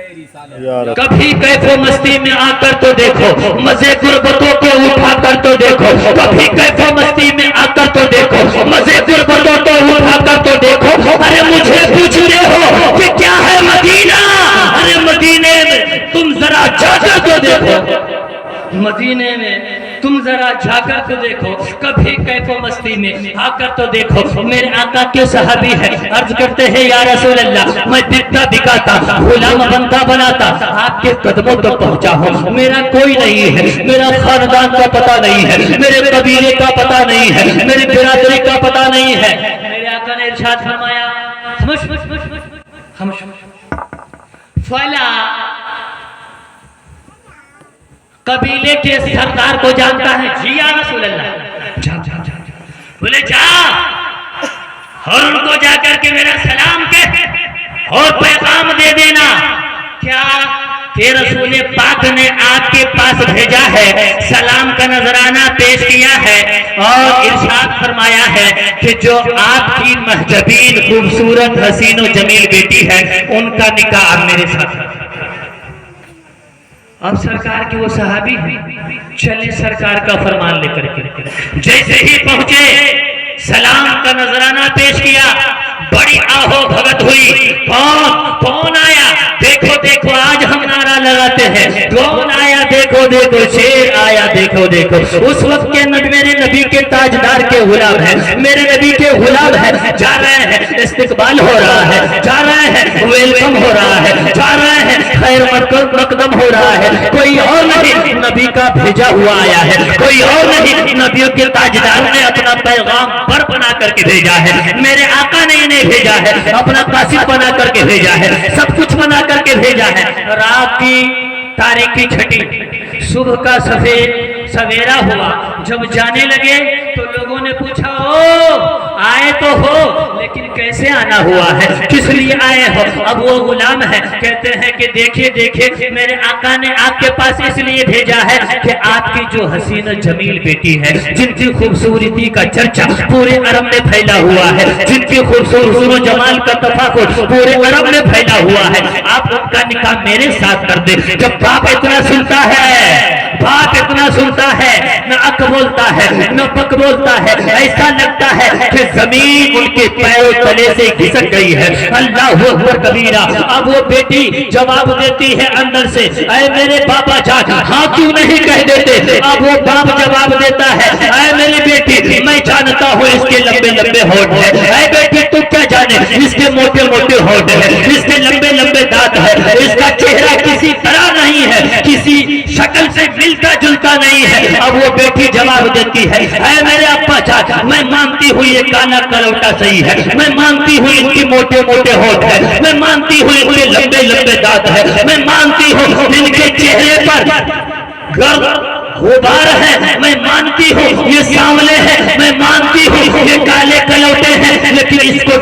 یا رسول۔ کبھی کیف و مستی میں آ کر تو دیکھو، مزے غربتوں کو اٹھا کر تو دیکھو، کبھی کیف و مستی میں آ کر تو دیکھو، مزے غربتوں کو اٹھا کر تو دیکھو۔ ارے مجھے پوچھ رہے ہو کہ کیا ہے مدینہ؟ ارے مدینے میں تم ذرا جا کر تو دیکھو، مدینے میں تم ذرا جا کر تو دیکھو، کبھی کیف و مستی میں آ کر تو دیکھو۔ میرے آقا کے صحابی ہے، عرض کرتے ہیں یا رسول اللہ میں بکتا بکاتا غلام بنتا بناتا آپ کے قدموں تک پہنچا ہوں، میرا کوئی نہیں ہے، میرا خاندان کا پتہ نہیں ہے، میرے قبیلے کا پتہ نہیں ہے، میری برادری کا پتہ نہیں ہے۔ میرے آقا نے ارشاد فرمایا فلا قبیلے کے سردار کو جانتا ہے؟ جی یا رسول اللہ۔ جا جا جا بولے جا اور ان کو جا کر کے میرا سلام کہہ اور پیغام دے دینا کیا کہ رسول پاک نے آپ کے پاس بھیجا ہے، سلام کا نذرانہ پیش کیا ہے اور ارشاد فرمایا ہے کہ جو آپ کی محجبین خوبصورت حسین و جمیل بیٹی ہے ان کا نکاح میرے ساتھ ہے۔ اب سرکار کے وہ صحابی چلے سرکار کا فرمان لے کر کے جیسے ہی پہنچے سلام کا نذرانہ پیش کیا، بڑی آہو بھگت ہوئی۔ کون آیا؟ دیکھو دیکھو آج ہم نعرہ لگاتے ہیں کون آیا؟ دیکھو دیکھو شیر آیا، دیکھو دیکھو۔ اس وقت کے میرے نبی کے تاجدار کے غلام ہیں، میرے نبی کے غلام ہیں، جا رہے ہیں استقبال ہو رہا ہے، جا رہے ہیں ویلکم ہو رہا ہے، جا رہے ہیں خیر مقدم ہو رہا ہے۔ کوئی اور نہیں نبی کا بھیجا ہوا آیا ہے، کوئی اور نہیں نبیوں کے تاجدار نے اپنا پیغام پر بنا کر کے بھیجا ہے، میرے آقا نے انہیں بھیجا ہے، اپنا قاصد بنا کر کے بھیجا ہے، سب کچھ بنا کر کے بھیجا ہے۔ رات کی تاریکی چھٹی، صبح کا سویرا ہوا، جب جانے لگے تو لوگوں نے پوچھا او آئے تو ہو لیکن کیسے آنا ہوا ہے، کس لیے آئے ہو؟ اب وہ غلام ہے، کہتے ہیں کہ دیکھیے دیکھیے میرے آقا نے آپ کے پاس اس لیے بھیجا ہے کہ آپ کی جو حسین جمیل بیٹی ہے جن کی خوبصورتی کا چرچا پورے عرب میں پھیلا ہوا ہے، جن کی خوبصورتی و جمال کا تفاخر پورے عرب میں پھیلا ہوا ہے، آپ ان کا نکاح میرے ساتھ کر دیں۔ جب باپ اتنا سنتا ہے، باپ اتنا سنتا ہے، نہ اک بولتا ہے نہ پک بولتا ہے، ایسا لگتا ہے کہ زمین ان کے پیروں تلے سے کھسک گئی ہے۔ اللہ اکبر کبیرہ۔ اب وہ بیٹی جواب دیتی ہے اندر سے اے میرے پاپا جان ہاں کیوں نہیں کہہ دیتے؟ اب وہ باپ جواب دیتا ہے اے میری بیٹی میں جانتا ہوں اس کے لمبے لمبے ہونٹ ہے، اے بیٹی تو کیا جانے اس کے موٹے موٹے ہونٹ ہے، اس کے لمبے لمبے دانت ہے، اس کا چہرہ کسی طرح نہیں ہے، کسی شکل سے ملتا جلتا نہیں ہے۔ اب وہ بیٹی جواب دیتی ہے اے میرے ابا جان میں مانتی ہوں یہ کالا کلوٹا صحیح ہے، میں مانتی ہوں ان کی موٹے موٹے ہونٹ ہے، میں مانتی ہوں ان کے لمبے لمبے دانت ہے، میں مانتی ہوں ان کے چہرے پر گرد غبار ہے، میں مانتی ہوں یہ سانولے ہیں، میں مانتی ہوں یہ کالے کلوٹے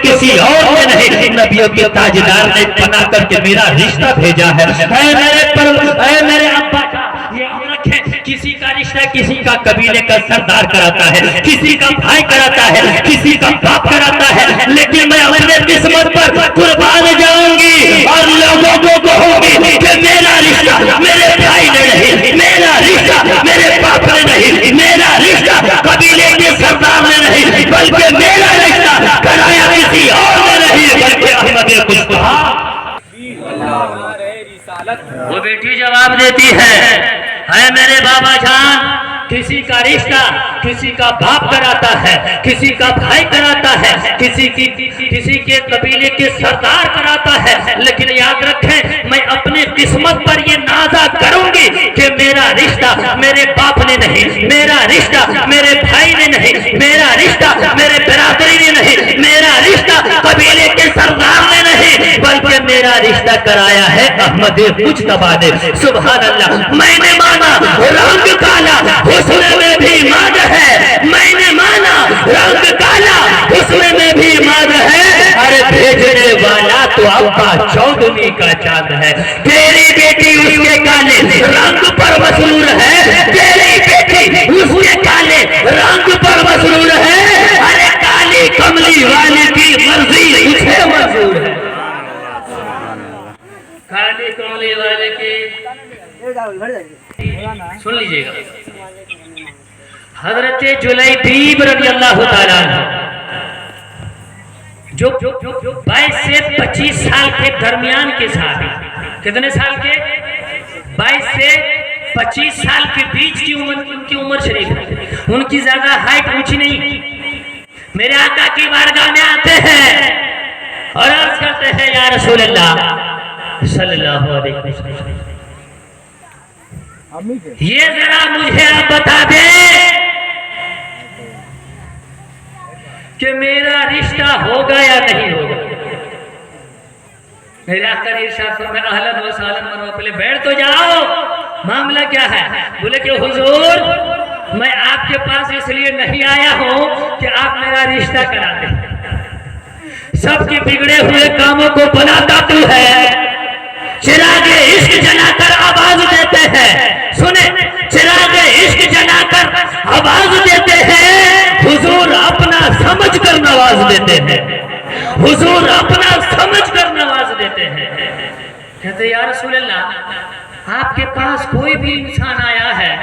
کسی اور نے نہیں، نبیوں کے تاجدار نے بنا کر کے میرا رشتہ بھیجا ہے۔ اے میرے ابا جان، یاد رکھیں، کسی کا رشتہ کسی کا قبیلے کا سردار کراتا ہے، کسی کا بھائی کراتا ہے، کسی کا باپ کراتا ہے، لیکن میں اپنے قسمت پر قربان جاؤں گی اور لوگوں کو کہوں گی کہ میرا رشتہ میرے بھائی نے نہیں، میرا رشتہ میرے باپ نے نہیں، میرا رشتہ قبیلے کے سردار نے نہیں، بلکہ میرا رشتہ کرایا کسی اور نے نہیں، بلکہ احمد مصطفیٰ۔ نعرہ رسالت، وہ بیٹی جواب دیتی ہے، اے میرے بابا جان، کسی کا رشتہ کسی کا باپ کراتا ہے، کسی کا بھائی کراتا ہے، کسی کے قبیلے کے سردار کراتا ہے، لیکن یاد رکھیں میں اپنی قسمت پر یہ نازا کروں گی کہ میرا رشتہ میرے باپ نے نہیں، میرا رشتہ میرے بھائی نے نہیں، میرا رشتہ میرے برادری نے نہیں، میرا رشتہ قبیلے کے سردار نے نہیں، بلکہ میرا رشتہ کرایا ہے احمد مجتبیٰ نے۔ سبحان اللہ، میں نے مانا رنگ کالا حسن میں بھی ماد ہے، میں نے مانا رنگ کالا حسن میں بھی ماد ہے، ارے بھیجنے والا تو ابا چودھویں کا چاند ہے، تیری بیٹی اس کے کالے رنگ پر مسرور ہے، تیری بیٹی اس کے کالے رنگ پر مسرور ہے، ارے کالی کملی والی کی مرضی اسے منظور ہے، کالی کملی والے کی سن لیجئے گا۔ حضرت جلیبیب رضی اللہ تعالیٰ عنہ جو 22 سے 25 سال کے درمیان کے صحابی، کتنے سال کے؟ 22 سے 25 سال کے بیچ کی عمر، ان کی عمر شریف ہے، ان کی زیادہ ہائٹ اونچی نہیں، میرے آقا کی بارگاہ میں آتے ہیں اور عرض کرتے ہیں یا رسول اللہ صلی اللہ علیہ وسلم، یہ ذرا مجھے آپ بتا دیں کہ میرا رشتہ ہوگا یا نہیں ہوگا۔ میرے آقا نے ارشاد فرمایا اہلاً و سہلاً، مرو پہلے بیٹھ تو جاؤ، معاملہ کیا ہے؟ بولے کہ حضور میں آپ کے پاس اس لیے نہیں آیا ہوں کہ آپ میرا رشتہ کرا دیں، سب کے بگڑے ہوئے کاموں کو بناتا تو ہے، چراغ عشق جلا کر آواز دیتے ہیں، سنیں، چراغ عشق جلا کر آواز دیتے ہیں، حضور اپنا سمجھ کر نواز دیتے ہیں، حضور اپنا سمجھ کر نواز دیتے ہیں۔ کہتے یا رسول اللہ آپ کے پاس کوئی بھی انسان آیا ہے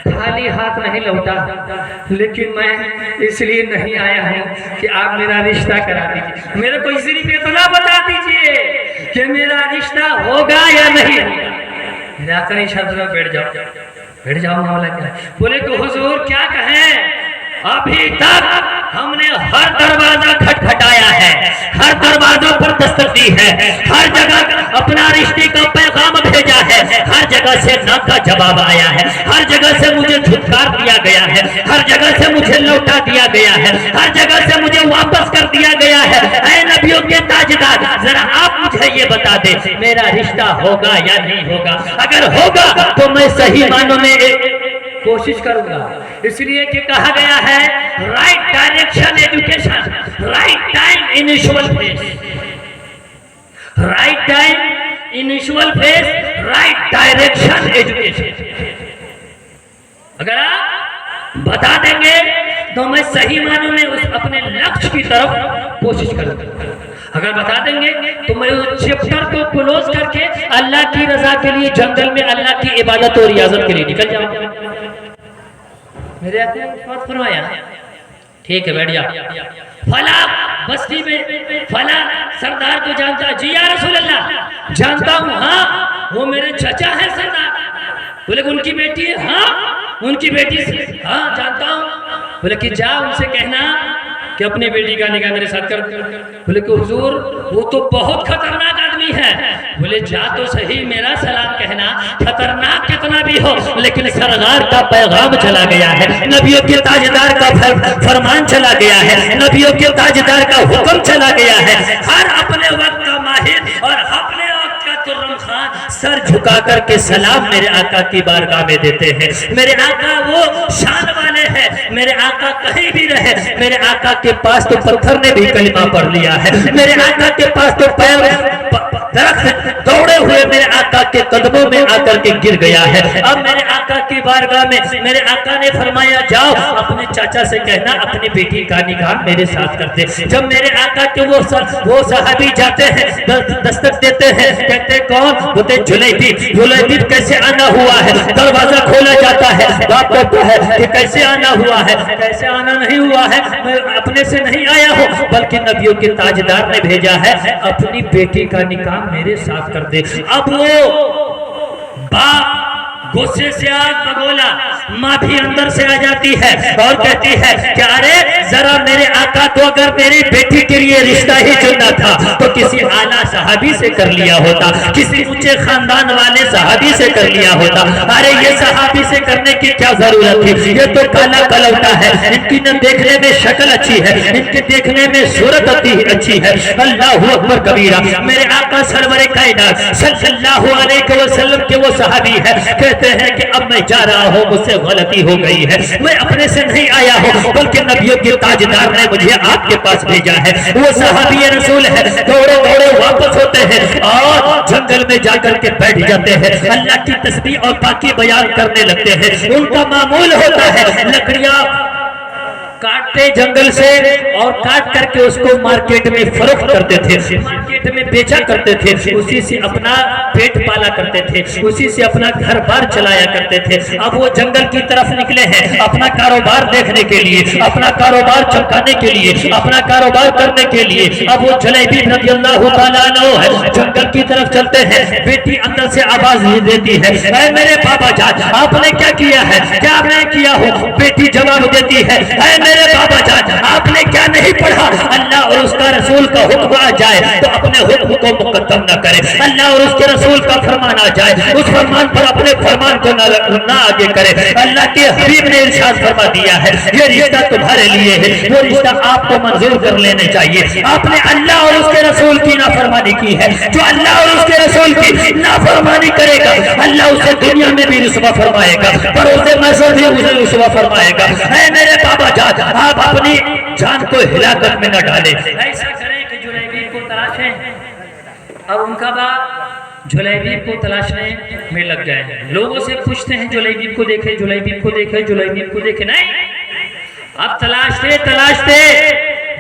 خالی ہاتھ نہیں لوٹا، لیکن میں اس لیے نہیں آیا ہوں کہ آپ میرا رشتہ کرا دیجیے، میرے کو صرف اتنا بتا دیجیے کہ میرا رشتہ ہوگا یا نہیں ہوگا۔ میرے آقا نے ارشاد فرمایا بیٹھ جاؤ، بیٹھ جاؤ، معاملہ کیا ہے؟ بولے کہ حضور کیا کہیں، ابھی تک ہم نے ہر دروازہ کھٹکھٹایا ہے، ہر دروازوں پر دستک دی ہے، ہر جگہ اپنا رشتے کا پیغام بھیجا ہے، ہر جگہ سے نہ کا جواب آیا ہے، ہر جگہ سے مجھے دھتکار دیا گیا ہے، ہر جگہ سے مجھے لوٹا دیا گیا ہے، ہر جگہ سے مجھے واپس کر دیا گیا ہے۔ اے نبیوں کے تاجدار، ذرا آپ مجھے یہ بتا دیں میرا رشتہ ہوگا یا نہیں ہوگا؟ اگر ہوگا تو میں صحیح معنوں میں کوشش کروں گا، اس لیے کہ کہا گیا ہے right direction education, right time initial fees, right time initial fees, right direction education. اگر آپ بتا دیں گے تو میں صحیح معنوں میں اس اپنے لکش کی طرف کوشش کروں گا، اگر بتا دیں گے تو میں اس چپٹر کو کلوز کر کے اللہ کی رضا کے لیے جنگل میں اللہ کی عبادت اور ریاضت کے لیے نکل جاؤں گا۔ میرے آقا نے بات فرمایا ٹھیک ہے بیٹھ جا، فلاں بستی میں فلاں سردار کو جانتا؟ جی یا رسول اللہ جانتا ہوں، ہاں وہ میرے چچا ہے سردار۔ بولے کہ ان کی بیٹی ہے؟ ہاں ان کی بیٹی سے، ہاں جانتا ہوں۔ بولے کہ جا ان سے کہنا کہ اپنی بیٹی کا نکاح میرے ساتھ کر۔ بولے کہ حضور وہ تو بہت خطرناک آدمی ہے۔ بولے جا تو صحیح، میرا سلام کہنا، خطرناک کتنا بھی ہو لیکن سرکار کا پیغام چلا گیا ہے، نبیوں کے تاجدار کا فرمان چلا گیا ہے، نبیوں کے تاجدار کا حکم چلا گیا ہے۔ ہر اپنے وقت کا ماہر اور اپنے وقت کا ترم خان سر جھکا کر کے سلام میرے آقا کی بارگاہ میں دیتے ہیں. میرے آقا وہ شان والے ہیں, میرے آقا کہیں بھی رہے, میرے آقا کے پاس تو پتھر نے بھی کلمہ پڑھ لیا ہے, میرے آقا کے پاس تو درخت دوڑے ہوئے میرے آقا کے قدموں میں آ کر کے گر گیا ہے. اب میرے آقا کی بارگاہ میں میرے آقا نے فرمایا جاؤ اپنے چاچا سے کہنا اپنی بیٹی کا نکاح میرے ساتھ کرتے. جب میرے آقا کے وہ صحابی جاتے ہیں, دستک دیتے ہیں, کہتے کون؟ بولتے جلیبیب. جلیبیب کیسے آنا ہوا ہے؟ دروازہ کھولا جاتا ہے, باپ کہتا ہے کہ کیسے آنا ہوا ہے؟ کیسے آنا نہیں ہوا ہے, میں اپنے سے نہیں آیا ہوں بلکہ نبیوں کے تاجدار نے بھیجا ہے, اپنی بیٹی کا نکاح میرے ساتھ کر دے. اب وہ باپ غصے سے آگ بگولا, ماں بھی اندر سے آ جاتی ہے اور کہتی ہے کہ ارے ذرا میرے آقا تو اگر میری بیٹی کے لیے رشتہ ہی چننا تھا تو کسی اعلیٰ صحابی سے کر لیا ہوتا, کسی اونچے خاندان والے صحابی سے کر لیا ہوتا. ارے یہ صحابی سے کرنے کی کیا ضرورت تھی؟ یہ تو کالا کلوٹا ہے, ان کی نہ دیکھنے میں شکل اچھی ہے, ان کے دیکھنے میں صورت اچھی ہے. اللہ اکبر کبیرہ. میرے آقا سرور کائنات صلی اللہ علیہ وسلم کے وہ صحابی ہے, کہتے ہیں کہ اب میں جا رہا ہوں, مجھ سے غلطی ہو گئی ہے, میں اپنے سے نہیں آیا ہوں بلکہ نبیوں کے تاجدار نے مجھے آپ کے پاس بھیجا ہے. وہ صحابی رسول ہے, دوڑے دوڑے واپس ہوتے ہیں اور جنگل میں جا کر کے بیٹھ جاتے ہیں, اللہ کی تسبیح اور پاکی بیان کرنے لگتے ہیں. ان کا معمول ہوتا ہے لکڑیاں کاٹتے جنگل سے اور کاٹ کر کے اس کو مارکیٹ میں فروخت کرتے تھے, مارکیٹ میں بیچا کرتے تھے, اسی سے اپنا پیٹ پالا کرتے تھے, اسی سے اپنا گھر بار چلایا کرتے تھے. اب وہ جنگل کی طرف نکلے ہیں اپنا کاروبار دیکھنے کے لیے, اپنا کاروبار چمکانے کے لیے, اپنا کاروبار کرنے کے لیے. اب وہ جلیبیب رضی اللہ تعالیٰ عنہ ہے, جنگل کی طرف چلتے ہیں. بیٹی اندر سے آواز دیتی ہے, اے میرے بابا جان آپ نے کیا کیا ہے؟ کیا میں کیا ہوں؟ بیٹی جواب دیتی ہے, اے میرے بابا جان آپ نے کیا نہیں پڑھا؟ اللہ اور اس کا رسول کا حکم آ جائے تو اپنے حکم کو مقدم نہ کرے, اللہ اور اس کے رسول کا فرمان آ جائے اس فرمان پر اپنے فرمان کو نہ آگے کرے. اللہ کے حبیب نے ارشاد فرما دیا ہے یہ رشتہ تمہارے لیے ہے, وہ رشتہ آپ کو منظور کر لینے چاہیے. آپ نے اللہ اور اس کے رسول کی نافرمانی کی ہے, جو اللہ اور اس کے رسول کی نافرمانی کرے گا اللہ اسے دنیا میں بھی رسوا فرمائے گا, پر اسے محشر بھی اسے رسوا فرمائے گا. اے میرے بابا جان آپ اپنی جان کو ہلاکت میں نہ ڈالیں. ایسا کریں کہ جلیبیب کو تلاشیں. اب ان کا باپ جلیبیب کو تلاشنے میں لگ گئے ہیں, لوگوں سے پوچھتے ہیں جلیبیب کو دیکھے, جلیبیب کو دیکھے, جلیبیب کو دیکھے, نہیں. اب تلاشتے تلاشتے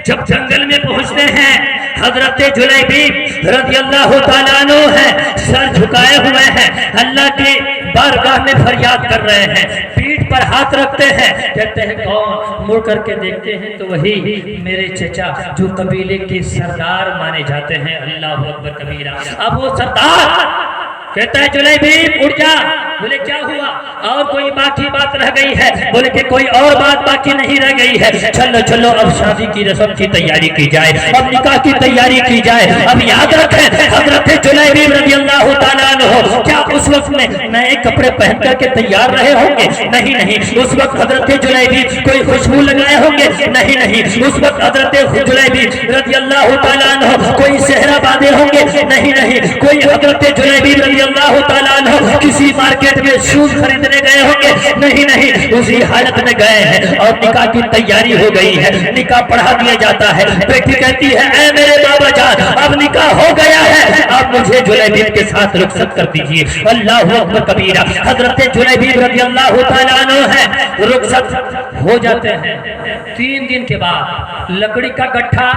جب جنگل میں پہنچتے ہیں, حضرت جلیبیب رضی اللہ تعالیٰ عنہ ہے, سر جھکائے ہوئے ہیں, اللہ کی بارگاہ میں فریاد کر رہے ہیں, پیٹھ پر ہاتھ رکھتے ہیں, کہتے ہیں کون؟ مڑ کر کے دیکھتے ہیں تو وہی میرے چچا جو قبیلے کے سردار مانے جاتے ہیں. اللہ اکبر کبیرہ. اب وہ سردار کہتا ہے جلیبیب اٹھ جا. بولے کیا ہوا؟ اور کوئی باقی بات رہ گئی ہے؟ بولے کہ کوئی اور بات باقی نہیں رہ گئی ہے. چلو چلو اب شادی کی رسم کی تیاری کی جائے, اب نکاح کی تیاری کی جائے. اب یاد رکھیں حضرت جلیبیب رضی اللہ تعالیٰ عنہ کیا اس وقت میں نئے کپڑے پہن کر کے تیار رہے ہوں گے؟ نہیں. اس وقت حضرت جلیبیب کوئی خوشبو لگائے ہوں گے؟ نہیں. اس وقت حضرت جلیبیب رضی اللہ تعالیٰ عنہ کوئی صحرا باندھے ہوں گے؟ نہیں. کوئی حضرت جلیبیب رضی اللہ تعالیٰ عنہ کسی مارکیٹ میں شوز خریدنے گئے ہوں گے؟ نہیں. اسی حالت میں گئے ہیں اور نکاح کی تیاری ہو گئی ہے, نکاح پڑھا دیا جاتا ہے. بیٹی کہتی ہے اے میرے بابا جان اب نکاح ہو گیا ہے, اب مجھے جلیبیب کے ساتھ رخصت کر دیجیے. اللہ اکبر کبیرہ. حضرت جلیبیب رضی اللہ تعالیٰ عنہ ہے, رخصت ہو جاتے ہیں. 3 دن کے بعد لکڑی کا گٹھا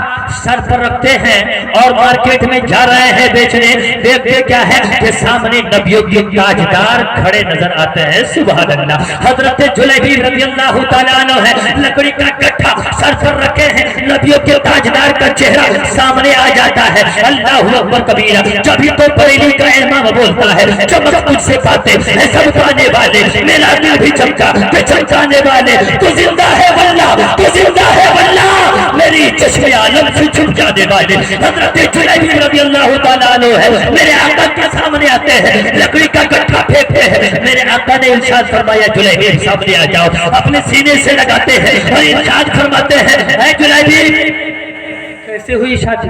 سر پر رکھتے ہیں اور مارکیٹ میں جا رہے ہیں بیچنے. دیکھتے کیا ہے کہ سامنے نبیوں کے تاجدار کھڑے نظر آتے ہیں. سبحان اللہ. حضرت جلیبیب رضی اللہ تعالیٰ عنہ ہے, لکڑی کا گٹھا سر پر رکھے ہیں, نبیوں کے تاجدار کا چہرہ سامنے آ جاتا ہے. اللہ اکبر کبیرہ. جبھی تو بریلی کا امام بولتا ہے چمک تجھ سے باتیں ہے سب پانے والے, میرا دل بھی چمکا کہ چمکانے والے, تو زندہ ہے واللہ, تو زندہ ہے واللہ, میری چشم عالم سے چھپ جانے والے. حضرت جلیبیب رضی اللہ تعالیٰ عنہ ہے, میرے آقا کے سامنے آتے ہیں, لکڑی کا گٹھا پھینکتے ہیں. میرے آقا نے ارشاد فرمایا جلیبیب سامنے آ جاؤ. اپنے سینے سے لگاتے ہیں اور ارشاد فرماتے ہیں اے جلیبیب کیسے ہوئی شادی؟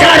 4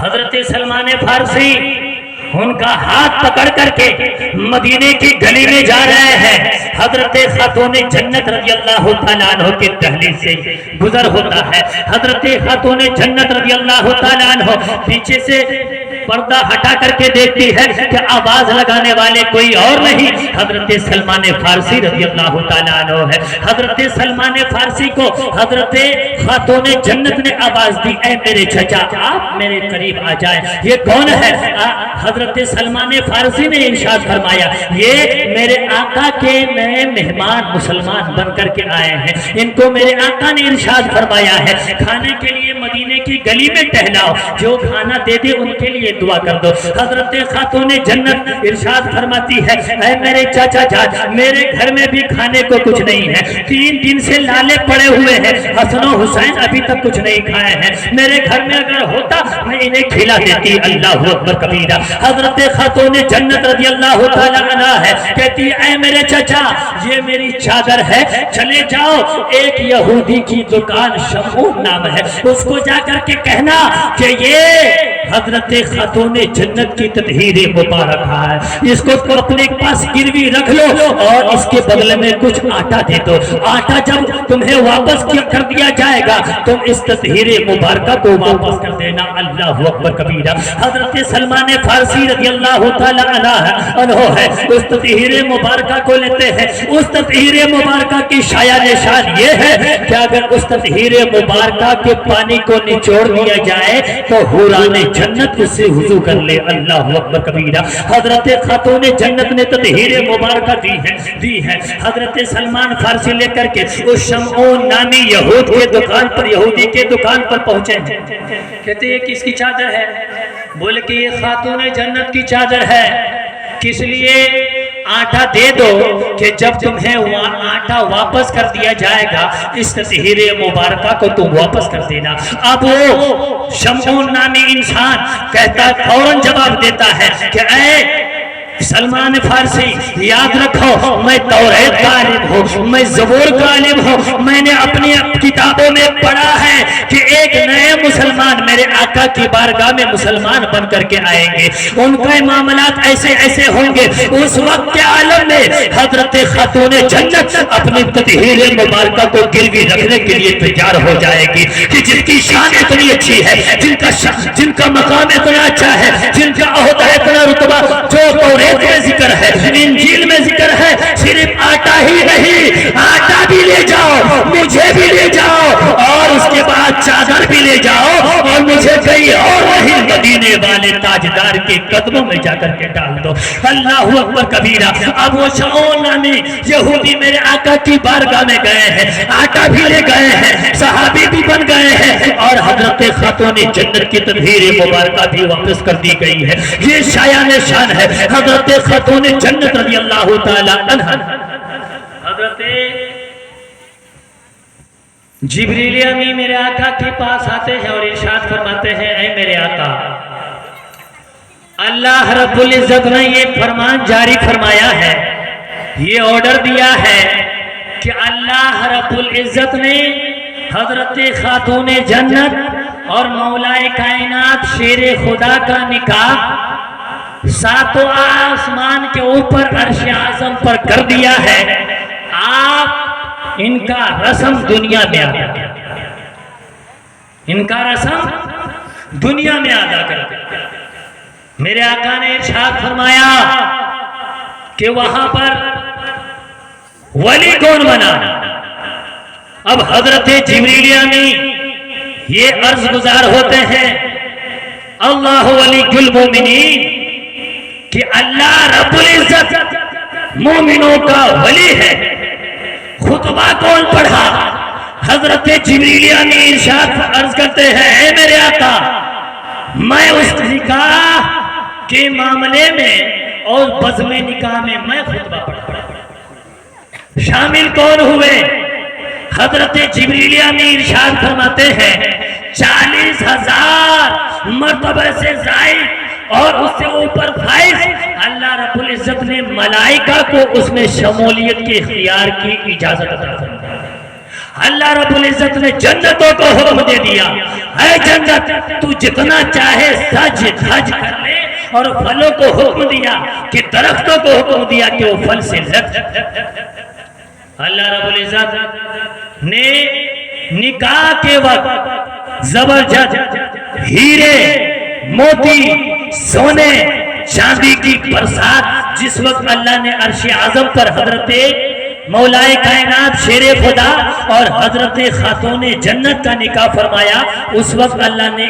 حضرت سلمان فارسی ان کا ہاتھ پکڑ کر کے مدینے کی گلی میں جا رہے ہیں. حضرت خاتون جنت رضی اللہ تعالیٰ عنہ کے دہلیز سے گزر ہوتا ہے. حضرت خاتون جنت رضی اللہ تعالیٰ عنہ پیچھے سے پردہ ہٹا کر کے دیکھتی ہے کہ آواز لگانے والے کوئی اور نہیں حضرت سلمان فارسی رضی اللہ تعالیٰ عنہ ہے. حضرت سلمان فارسی کو حضرت خاتون جنت نے آواز دی, اے میرے چچا آپ میرے قریب آ جائیں. یہ کون ہے؟ حضرت سلمان فارسی نے ارشاد فرمایا یہ میرے آقا کے نئے مہمان مسلمان بن کر کے آئے ہیں. ان کو میرے آقا نے ارشاد فرمایا ہے کھانے کے لیے مدینے کی گلی میں ٹہلاؤ, جو کھانا دے دے ان کے لیے دعا کر دو. حضرت خاتون جنت ارشاد فرماتی ہے اے میرے چاچا جان میرے گھر میں بھی کھانے کو کچھ نہیں ہے, 3 دن سے لالے پڑے ہوئے ہیں, حسن و حسین ابھی تک کچھ نہیں کھائے ہیں. میرے گھر میں اگر ہوتا میں انہیں کھلا دیتی. اللہ اکبر کبیرہ. حضرت خاتون جنت رضی اللہ تعالیٰ عنہ ہے کہتی اے میرے چچا یہ میری چادر ہے, چلے جاؤ ایک یہودی کی دکان شمعون نام ہے اس کو جا کر کے کہنا کہ یہ حضرت خاتون جنت کی تطہیر مبارک ہے, اس کو اپنے پاس گروی رکھ لو اور اس کے بدلے میں کچھ آٹا دے دو. آٹا جب تمہیں واپس کر دیا جائے گا تم اس تطہیر مبارکہ کو واپس کر دینا. اللہ اکبر کبیرہ. حضرت سلمان فارسی رضی اللہ تعالیٰ عنہ ہے اس تطہیر مبارکہ کو لیتے ہیں. اس تطہیر مبارکہ کی شایع نشان یہ ہے کہ اگر اس تطہیر مبارکہ کے پانی کو نچوڑ دیا جائے تو حوران جنت اس سے وضو کر لے. اللہ اکبر کبیرہ. حضرت خاتون جنت نے تطہیر مبارکہ دی ہے. حضرت سلمان فارسی لے کر کے اس شمعون نامی یہودی کے دکان پر پہنچے. کہتے ہیں کس کی چادر ہے؟ بولے کہ یہ خاتون جنت کی چادر ہے. کس لیے؟ آٹا دے دو کہ جب تمہیں آٹا واپس کر دیا جائے گا اس تطہیر مبارکہ کو تم واپس کر دینا. اب وہ شمعون نامی انسان کہتا فوراً جواب دیتا ہے کہ اے سلمان فارسی یاد رکھو میں توریت کا عالم ہوں, میں زبور کا عالم ہوں. میں نے اپنی کتابوں میں پڑھا ہے کہ ایک نئے مسلمان میرے آقا کی بارگاہ میں مسلمان بن کر کے آئیں گے, ان کے معاملات ایسے ایسے ہوں گے. اس وقت کے عالم میں حضرت خاتون جنت اپنی تطہیر مبارکہ کو گروی رکھنے کے لیے تیار ہو جائے گی کہ جن کی شان اتنی اچھی ہے, جن کا مقام اتنا اچھا ہے, جن کا عہدہ اتنا رتبہ, جو میں ذکر ہے انجیل میں ذکر ہے. صرف آٹا ہی نہیں, آٹا بھی لے جاؤ, مجھے بھی لے جاؤ اور اس کے بعد چادر بھی لے جاؤ اور مجھے کہیں اور نہیں مدینے والے تاجدار کے قدموں میں جا کر کے ڈال دو. اللہ اکبر کبیرہ. اب وہ شمعون نامی یہودی میرے آقا کی بارگاہ میں گئے ہیں, آٹا بھی لے گئے ہیں, صحابی بھی بن گئے ہیں اور حضرت خاتون جنت کی تطہیر مبارکہ بھی واپس کر دی گئی ہے. یہ شایع نشان ہے حضرت خاتون جنت رضی اللہ تعالی عنہ. حضرت جبریل امین میرے آقا کے پاس آتے ہیں اور ارشاد فرماتے ہیں اے میرے آقا اللہ رب العزت نے یہ فرمان جاری فرمایا ہے, یہ آرڈر دیا ہے کہ اللہ رب العزت نے حضرت خاتون جنت اور مولائے کائنات شیر خدا کا نکاح 7 آسمان کے اوپر عرش اعظم پر کر دیا ہے. آپ ان کا رسم دنیا میں ادا کریں, ان کا رسم دنیا میں ادا کریں. میرے آقا نے ارشاد فرمایا کہ وہاں پر ولی کون بنا؟ اب حضرت جبریل امین یہ عرض گزار ہوتے ہیں اللہ ولی المومنین کہ اللہ رب العزت مومنوں کا ولی ہے. خطبہ کون پڑھا؟ حضرت جبریل امین ارشاد عرض کرتے ہیں اے میرے آقا میں اس نکاح کے معاملے میں اور بزم نکاح میں خطبہ پڑھا. شامل کون ہوئے؟ حضرت جبریل امین ارشاد فرماتے ہیں 40,000 مرتبہ سے زائد اور اس سے اوپر فائز اللہ رب العزت نے ملائکہ کو اس میں شمولیت کے اختیار کی اجازت عطا فرمائی. اللہ رب العزت نے جنتوں کو حکم دے دیا، اے جنت تو جتنا چاہے سج دھج کر لے، اور پھلوں کو حکم دیا کہ درختوں کو حکم دیا کہ وہ پھل سے لگ۔ اللہ رب العزت نے نکاح کے وقت زبرجد ہیرے، موتی، سونے، چاندی کی برسات، جس وقت اللہ نے عرش اعظم پر حضرت مولائے کائنات شیر خدا اور حضرت خاتون جنت کا نکاح فرمایا، اس وقت اللہ نے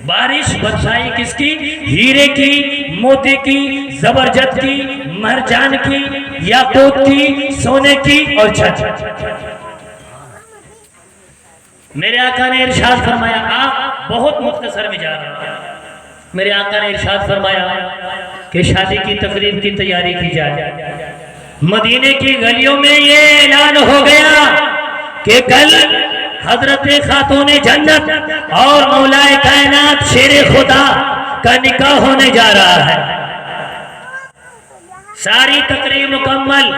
بارش برسائی، کس کی؟ ہیرے کی، موتی کی، زبرجد کی، مرجان کی، یاقوت کی، سونے کی اور چاندی۔ میرے آقا نے ارشاد فرمایا، آپ بہت مختصر میں جا رہا ہوں، میرے آقا نے ارشاد فرمایا کہ شادی کی تقریب کی تیاری کی جائے۔ مدینے کی گلیوں میں یہ اعلان ہو گیا کہ کل حضرت خاتون جنت اور مولائے کائنات شیر خدا کا نکاح ہونے جا رہا ہے۔ ساری تقریب مکمل،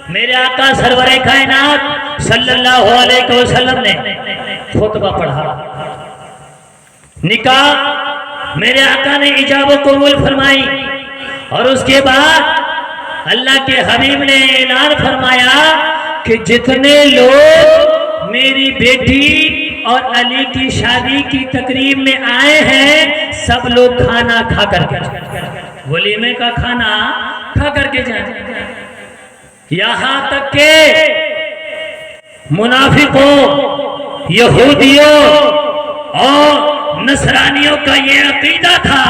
میرے آقا سرور کائنات صلی اللہ علیہ وسلم نے خطبہ پڑھا، نکاح میرے آقا نے ایجاب و قبول فرمائی، اور اس کے بعد اللہ کے حبیب نے اعلان فرمایا کہ جتنے لوگ میری بیٹی اور علی کی شادی کی تقریب میں آئے ہیں، سب لوگ کھانا کھا کر کے ولیمے کا کھانا کھا کر کے جائیں۔ یہاں تک کہ منافقوں، یہودیوں اور نصرانیوں کا یہ عقیدہ تھا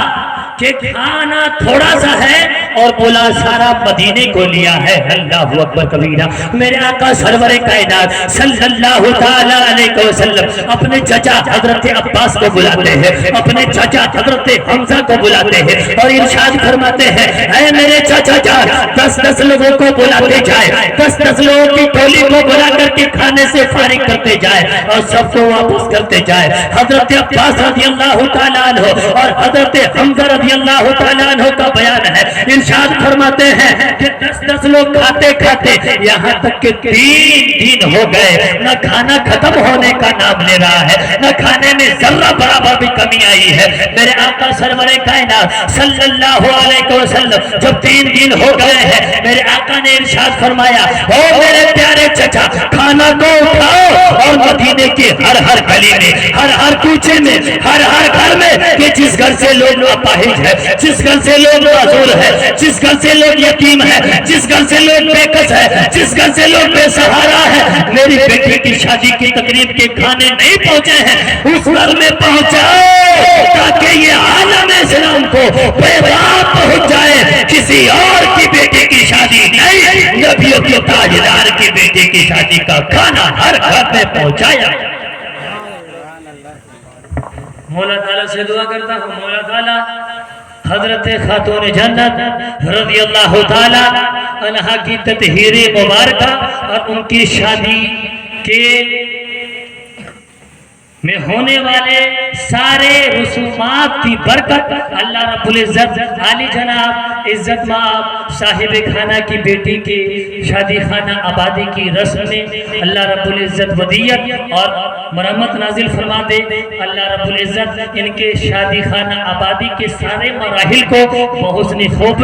کہ کھانا تھوڑا سا ہے اور بولا سارا مدینے کو لیا ہے۔ اللہ اکبر کبیرہ۔ میرے آقا سرور کائنات صلی اللہ تعالی علیہ وسلم اپنے چچا حضرت عباس کو بلاتے ہیں، اپنے چچا حضرت حمزہ کو بلاتے ہیں اور ارشاد فرماتے ہیں، اے میرے چچا جان، 10 لوگوں کو بلاتے جائے، 10 لوگوں کی ٹولی کو بلا کر کے کھانے سے فارغ کرتے جائے اور سب کو واپس کرتے جائے۔ حضرت عباس رضی اللہ تعالیٰ عنہ اور حضرت حمزہ رضی اللہ تعالیٰ عنہ کا بیان ہے، ارشاد فرماتے ہیں کہ 10 لوگ کھاتے کھاتے یہاں تک کہ 3 دن ہو گئے، نہ کھانا ختم ہونے کا نام لے رہا ہے، نہ کھانے میں ذرہ برابر بھی کمی آئی ہے۔ میرے آقا سرور کائنات صلی اللہ علیہ وسلم جب 3 دن ہو گئے ہیں، میرے آقا نے ارشاد فرمایا، او میرے پیارے چچا، کھانا کو اٹھاؤ اور مدینے کے ہر گلی میں، ہر کوچے میں، ہر گھر میں، کہ جس گھر سے لوگ اپاہج ہے، جس گھر سے لوگ معذور ہے، جس گھر سے لوگ یتیم ہے، جس گھر سے لوگ بے کس ہے، جس گھر سے لوگ بے سہارا ہے، میری بیٹی کی شادی کی تقریب کے کھانے نہیں پہنچے ہیں، اس گھر میں پہنچاؤ تاکہ یہ عالم اسلام کو پیغام پہنچ جائے، کسی اور کی بیٹی کی شادی نہیں، نبیوں کے تاجدار کی بیٹی کی شادی کا کھانا ہر گھر میں پہنچایا۔ مولا تعالیٰ سے دعا کرتا ہوں، مولا تعالیٰ حضرت خاتون جنت رضی اللہ تعالیٰ عنہا کی تطہیر مبارکہ اور ان کی شادی کے میں ہونے والے سارے رسومات کی برکت اللہ رب العزت عالی جناب عزت مآب صاحب خانہ کی بیٹی کے شادی خانہ آبادی کی رسم میں اللہ رب العزت ودیت اور مرمت نازل فرما دے۔ اللہ رب العزت ان کے شادی خانہ آبادی کے سارے مراحل کو بحسن خوب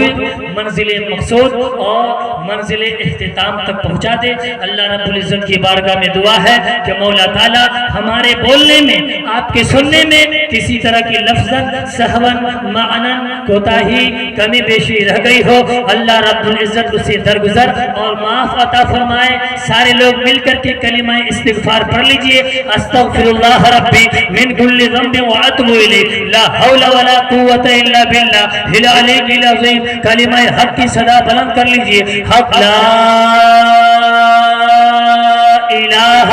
منزل مقصود اور منزل اختتام تک پہنچا دے۔ اللہ رب العزت کی بارگاہ میں دعا ہے کہ مولا تعالیٰ ہمارے بولنے میں، آپ کے سننے میں کسی طرح کی لفظاً سہون معنن کوتاہی کمی بیشی رہ گئی ہو، اللہ رب العزت اسے درگزر اور معاف عطا فرمائے۔ سارے لوگ مل کر کے کلمہ استغفار پڑھ لیجئے، استغفر اللہ ربی من کل ذنب واتوب الیہ، لا حول ولا قوت الا باللہ العلی العظیم۔ کلمہ حق کی صدا بلند کر لیجئے، حق لا الہ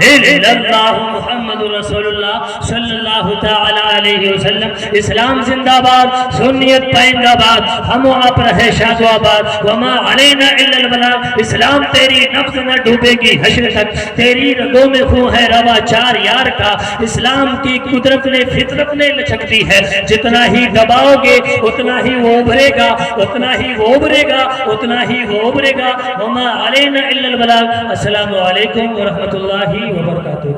الا اللہ محمد رسول اللہ صلی اللہ تعالی علیہ وسلم. اسلام زندہ باد، سنیت پائندہ آباد، ہم آپ رہے شاد و آباد. وما علینا الا البلاغ. اسلام تیری نفس نہ ڈوبے گی حشر تک، تیری رگوں میں خون ہے روا چار یار کا. اسلام کی قدرت نے فطرت نے لچکتی ہے، جتنا ہی دباؤ گے اتنا ہی وہ ابھرے گا، اتنا ہی وہ ابھرے گا، اتنا ہی وہ ابھرے گا. وما علینا الا البلاغ. السلام علیکم ورحمۃ اللہ وبرکاتہ.